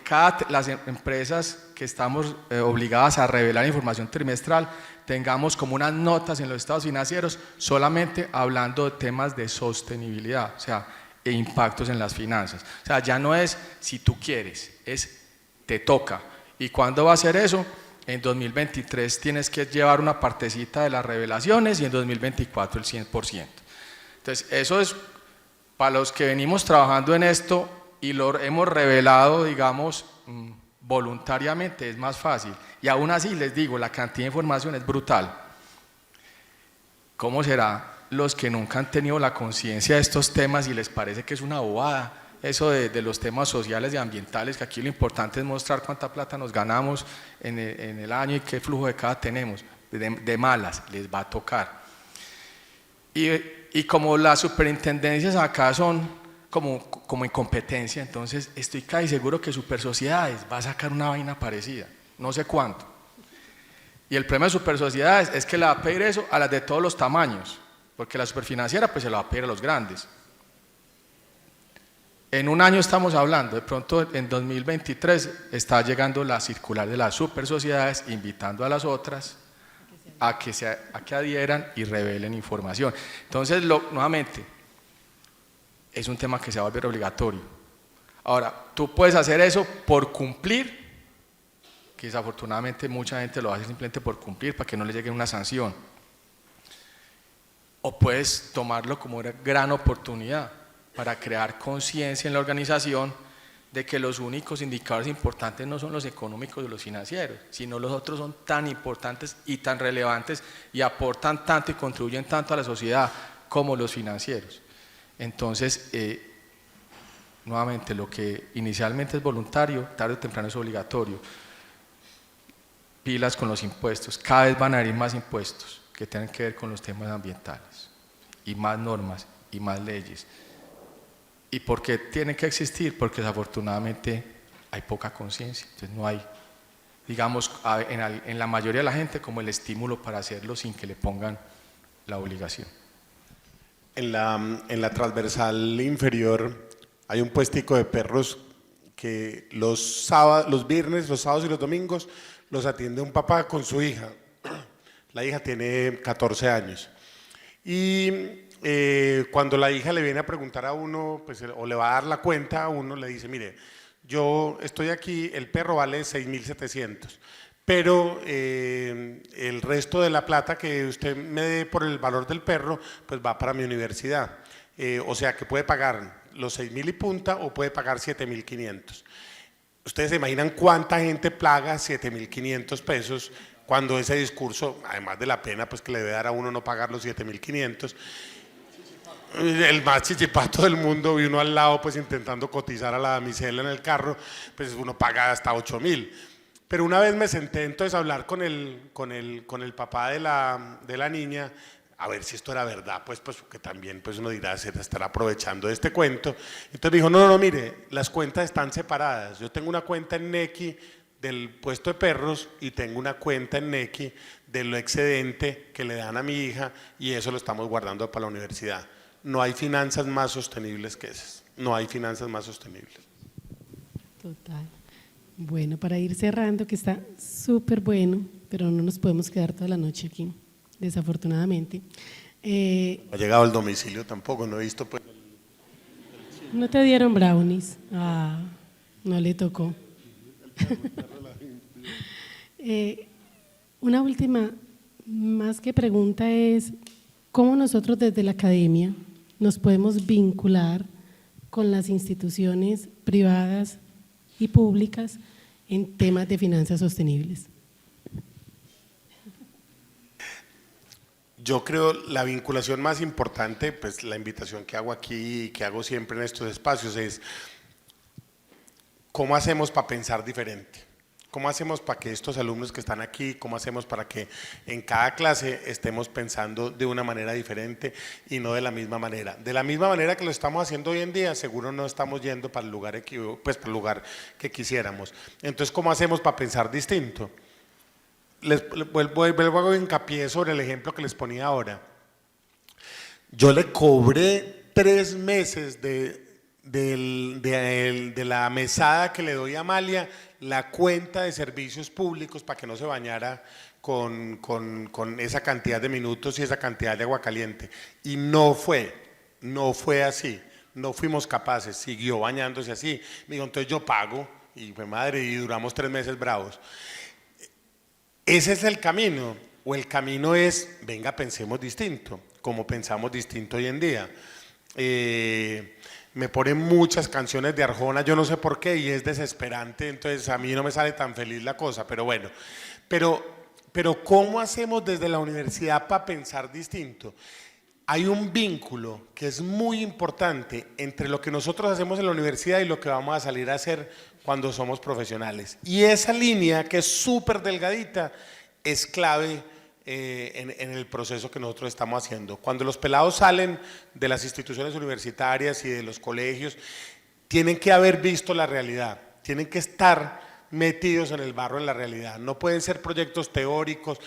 las empresas que estamos obligadas a revelar información trimestral tengamos como unas notas en los estados financieros solamente hablando de temas de sostenibilidad, o sea, e impactos en las finanzas. O sea, ya no es si tú quieres, es te toca. ¿Y cuándo va a ser eso? En 2023 tienes que llevar una partecita de las revelaciones y en 2024 el 100%. Entonces, eso es para los que venimos trabajando en esto y lo hemos revelado, digamos, voluntariamente, es más fácil. Y aún así, les digo, la cantidad de información es brutal. ¿Cómo será los que nunca han tenido la conciencia de estos temas y les parece que es una bobada eso de los temas sociales y ambientales, que aquí lo importante es mostrar cuánta plata nos ganamos en el año y qué flujo de caja tenemos? De malas, les va a tocar. Y como las superintendencias acá son como incompetencia, entonces estoy casi seguro que Supersociedades va a sacar una vaina parecida, no sé cuánto. Y el problema de Supersociedades es que le va a pedir eso a las de todos los tamaños, porque la superfinanciera pues se lo va a pedir a los grandes. En un año estamos hablando, de pronto en 2023 está llegando la circular de las Supersociedades invitando a las otras a que adhieran y revelen información. Entonces, nuevamente, es un tema que se va a volver obligatorio. Ahora, tú puedes hacer eso por cumplir, que desafortunadamente mucha gente lo hace simplemente por cumplir para que no le llegue una sanción, o puedes tomarlo como una gran oportunidad para crear conciencia en la organización de que los únicos indicadores importantes no son los económicos y los financieros, sino los otros son tan importantes y tan relevantes y aportan tanto y contribuyen tanto a la sociedad como los financieros. Entonces, nuevamente, lo que inicialmente es voluntario, tarde o temprano es obligatorio. Pilas con los impuestos, cada vez van a haber más impuestos que tienen que ver con los temas ambientales, y más normas, y más leyes. ¿Y por qué tienen que existir? Porque desafortunadamente hay poca conciencia, entonces no hay, digamos, en la mayoría de la gente como el estímulo para hacerlo sin que le pongan la obligación. En la transversal inferior hay un puestico de perros que los viernes, los sábados y los domingos los atiende un papá con su hija. La hija tiene 14 años. Y cuando la hija le viene a preguntar a uno, pues, o le va a dar la cuenta a uno, le dice, mire, yo estoy aquí, el perro vale 6.700, pero el resto de la plata que usted me dé por el valor del perro, pues va para mi universidad. O sea que puede pagar los 6.000 y punta o puede pagar 7.500. Ustedes se imaginan cuánta gente paga 7.500 pesos cuando ese discurso, además de la pena pues que le debe dar a uno no pagar los 7.500. el más chichipato del mundo, y uno al lado pues intentando cotizar a la damisela en el carro, pues uno paga hasta 8.000. Pero una vez me senté entonces a hablar con el papá de la niña, a ver si esto era verdad, pues porque también pues uno dirá, se estará aprovechando de este cuento. Entonces me dijo, no, mire, las cuentas están separadas. Yo tengo una cuenta en Nequi del puesto de perros y tengo una cuenta en Nequi del excedente que le dan a mi hija y eso lo estamos guardando para la universidad. No hay finanzas más sostenibles que esas. No hay finanzas más sostenibles. Total. Bueno, para ir cerrando, que está súper bueno, pero no nos podemos quedar toda la noche aquí, desafortunadamente. No ha llegado al domicilio tampoco, no he visto pues. ¿No te dieron brownies? Ah, no le tocó. Una última, más que pregunta, es cómo nosotros desde la academia nos podemos vincular con las instituciones privadas y públicas en temas de finanzas sostenibles. Yo creo la vinculación más importante, pues la invitación que hago aquí y que hago siempre en estos espacios es ¿cómo hacemos para pensar diferente? ¿Cómo hacemos para que estos alumnos que están aquí, cómo hacemos para que en cada clase estemos pensando de una manera diferente y no de la misma manera? De la misma manera que lo estamos haciendo hoy en día, seguro no estamos yendo para el lugar, pues, para el lugar que quisiéramos. Entonces, ¿cómo hacemos para pensar distinto? Vuelvo a hincapié sobre el ejemplo que les ponía ahora. Yo le cobré 3 meses de la mesada que le doy a Amalia, la cuenta de servicios públicos para que no se bañara con esa cantidad de minutos y esa cantidad de agua caliente. Y no fue así, no fuimos capaces, siguió bañándose así. Me dijo, entonces yo pago, y fue madre, y duramos 3 meses bravos. Ese es el camino, o el camino es, venga, pensemos distinto, como pensamos distinto hoy en día. Me ponen muchas canciones de Arjona, yo no sé por qué, y es desesperante, entonces a mí no me sale tan feliz la cosa, pero bueno. Pero ¿cómo hacemos desde la universidad para pensar distinto? Hay un vínculo que es muy importante entre lo que nosotros hacemos en la universidad y lo que vamos a salir a hacer cuando somos profesionales. Y esa línea, que es súper delgadita, es clave en el proceso que nosotros estamos haciendo. Cuando los pelados salen de las instituciones universitarias y de los colegios, tienen que haber visto la realidad, tienen que estar metidos en el barro, en la realidad. No pueden ser proyectos teóricos,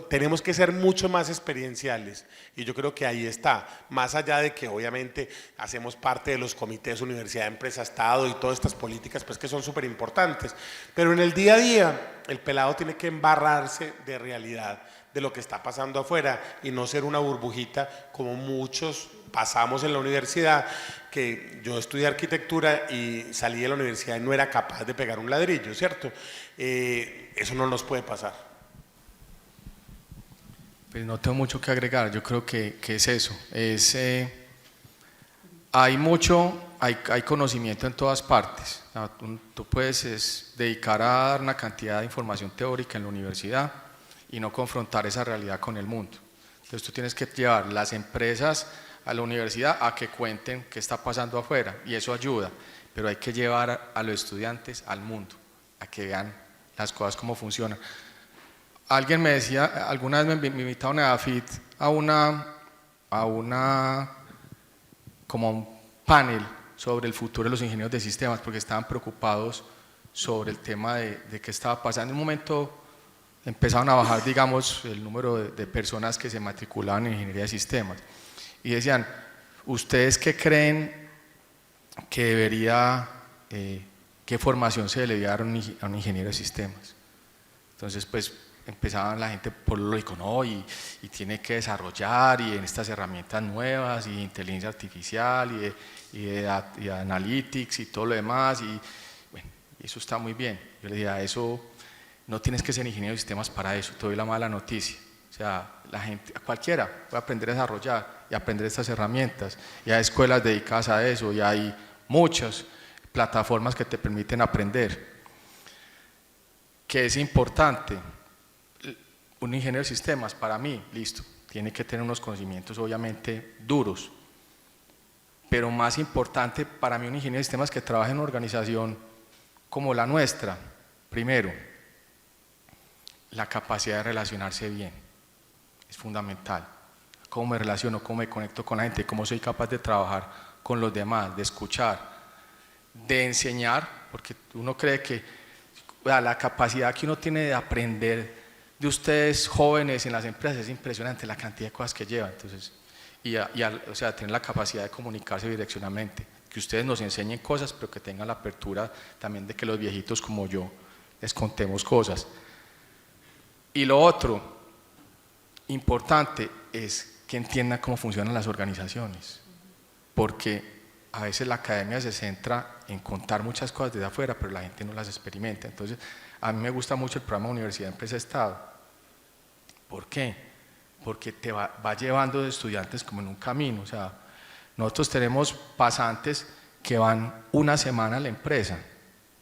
tenemos que ser mucho más experienciales. Y yo creo que ahí está, más allá de que obviamente hacemos parte de los comités universidad, empresa, estado y todas estas políticas pues que son súper importantes. Pero en el día a día el pelado tiene que embarrarse de realidad, de lo que está pasando afuera y no ser una burbujita como muchos pasamos en la universidad, que yo estudié arquitectura y salí de la universidad y no era capaz de pegar un ladrillo, ¿cierto? Eso no nos puede pasar. Pues no tengo mucho que agregar, yo creo que es eso, hay conocimiento en todas partes. Tú puedes dedicar a dar una cantidad de información teórica en la universidad y no confrontar esa realidad con el mundo. Entonces tú tienes que llevar las empresas a la universidad a que cuenten qué está pasando afuera y eso ayuda, pero hay que llevar a los estudiantes al mundo, a que vean las cosas cómo funcionan. Alguien me decía, alguna vez me invitaron a AFIT a como un panel sobre el futuro de los ingenieros de sistemas, porque estaban preocupados sobre el tema de qué estaba pasando. En un momento empezaron a bajar, digamos, el número de personas que se matriculaban en ingeniería de sistemas. Y decían, ¿ustedes qué creen que debería, qué formación se le debe dar a un ingeniero de sistemas? Entonces, pues, empezaban la gente por lo lógico, no, y tiene que desarrollar, y en estas herramientas nuevas, y inteligencia artificial, y de analytics, y todo lo demás, y bueno, eso está muy bien. Yo le decía, eso, no tienes que ser ingeniero de sistemas para eso, te doy la mala noticia. O sea, la gente, cualquiera puede aprender a desarrollar y aprender estas herramientas. Y hay escuelas dedicadas a eso y hay muchas plataformas que te permiten aprender. ¿Qué es importante? Un ingeniero de sistemas, para mí, listo, tiene que tener unos conocimientos obviamente duros, pero más importante para mí un ingeniero de sistemas que trabaja en una organización como la nuestra, primero, la capacidad de relacionarse bien, es fundamental. Cómo me relaciono, cómo me conecto con la gente, cómo soy capaz de trabajar con los demás, de escuchar, de enseñar, porque uno cree que la capacidad que uno tiene de aprender de ustedes jóvenes en las empresas es impresionante, la cantidad de cosas que llevan. Entonces, o sea, tener la capacidad de comunicarse bidireccionalmente, que ustedes nos enseñen cosas, pero que tengan la apertura también de que los viejitos como yo les contemos cosas. Y lo otro importante es que entiendan cómo funcionan las organizaciones, porque a veces la academia se centra en contar muchas cosas desde afuera, pero la gente no las experimenta. Entonces, a mí me gusta mucho el programa Universidad Empresa Estado. ¿Por qué? Porque te va llevando de estudiantes como en un camino. O sea, nosotros tenemos pasantes que van una semana a la empresa,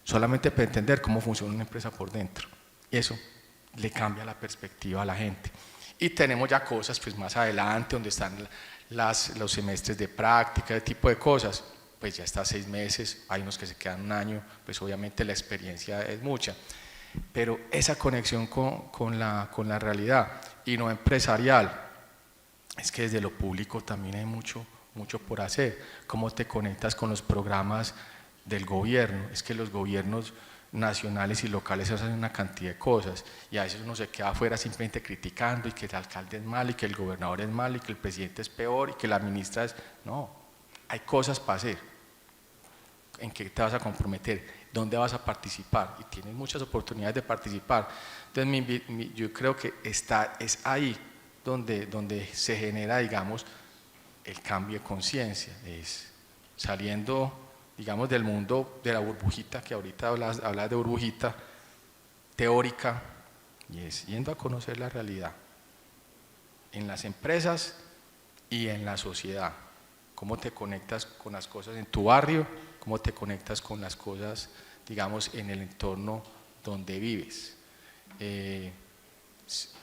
solamente para entender cómo funciona una empresa por dentro. Y eso le cambia la perspectiva a la gente. Y tenemos ya cosas pues más adelante, donde están los semestres de práctica, ese tipo de cosas, pues ya está 6 meses, hay unos que se quedan 1 año, pues obviamente la experiencia es mucha, pero esa conexión con la realidad y no empresarial, es que desde lo público también hay mucho por hacer. Cómo te conectas con los programas del gobierno, es que los gobiernos nacionales y locales hacen una cantidad de cosas y a veces uno se queda afuera simplemente criticando y que el alcalde es malo y que el gobernador es malo y que el presidente es peor y que la ministra es... No, hay cosas para hacer. ¿En qué te vas a comprometer? ¿Dónde vas a participar? Y tienes muchas oportunidades de participar. Entonces yo creo que es ahí donde se genera, digamos, el cambio de conciencia, es saliendo, digamos, del mundo de la burbujita, que ahorita hablas de burbujita teórica, y es yendo a conocer la realidad en las empresas y en la sociedad. Cómo te conectas con las cosas en tu barrio, cómo te conectas con las cosas, digamos, en el entorno donde vives.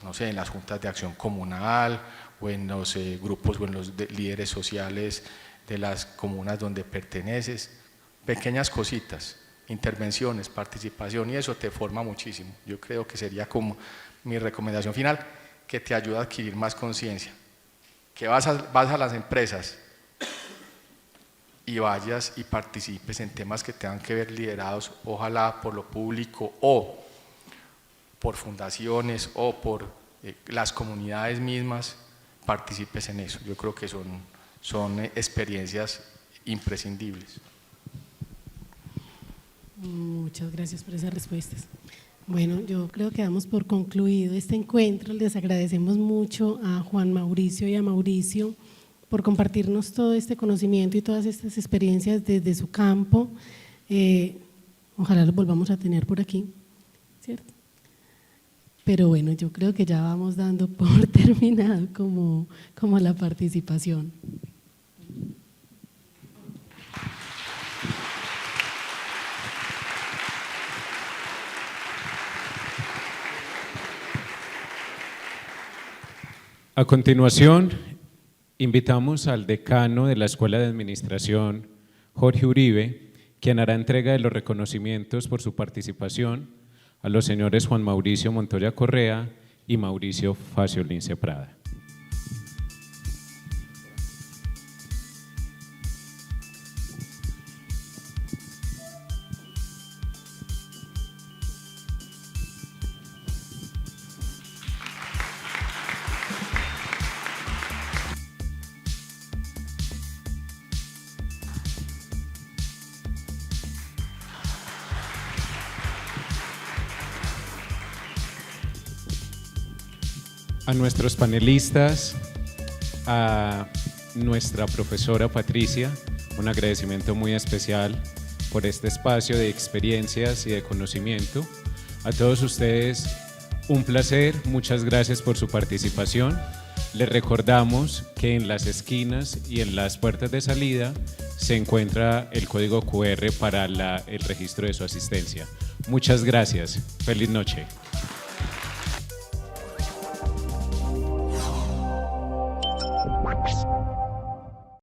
No sé, en las juntas de acción comunal, o en los grupos o en los líderes sociales de las comunas donde perteneces. Pequeñas cositas, intervenciones, participación, y eso te forma muchísimo. Yo creo que sería como mi recomendación final, que te ayuda a adquirir más conciencia. Que vas a las empresas y vayas y participes en temas que tengan que ver liderados, ojalá por lo público o por fundaciones o por las comunidades mismas, participes en eso. Yo creo que son experiencias imprescindibles. Muchas gracias por esas respuestas. Bueno, yo creo que damos por concluido este encuentro. Les agradecemos mucho a Juan Mauricio y a Mauricio por compartirnos todo este conocimiento y todas estas experiencias desde su campo. Ojalá los volvamos a tener por aquí, ¿cierto? Pero bueno, yo creo que ya vamos dando por terminado como la participación. A continuación, invitamos al decano de la Escuela de Administración, Jorge Uribe, quien hará entrega de los reconocimientos por su participación a los señores Juan Mauricio Montoya Correa y Mauricio Facio Lince Prada. A nuestros panelistas, a nuestra profesora Patricia, un agradecimiento muy especial por este espacio de experiencias y de conocimiento. A todos ustedes, un placer, muchas gracias por su participación. Les recordamos que en las esquinas y en las puertas de salida se encuentra el código QR para el registro de su asistencia. Muchas gracias. Feliz noche.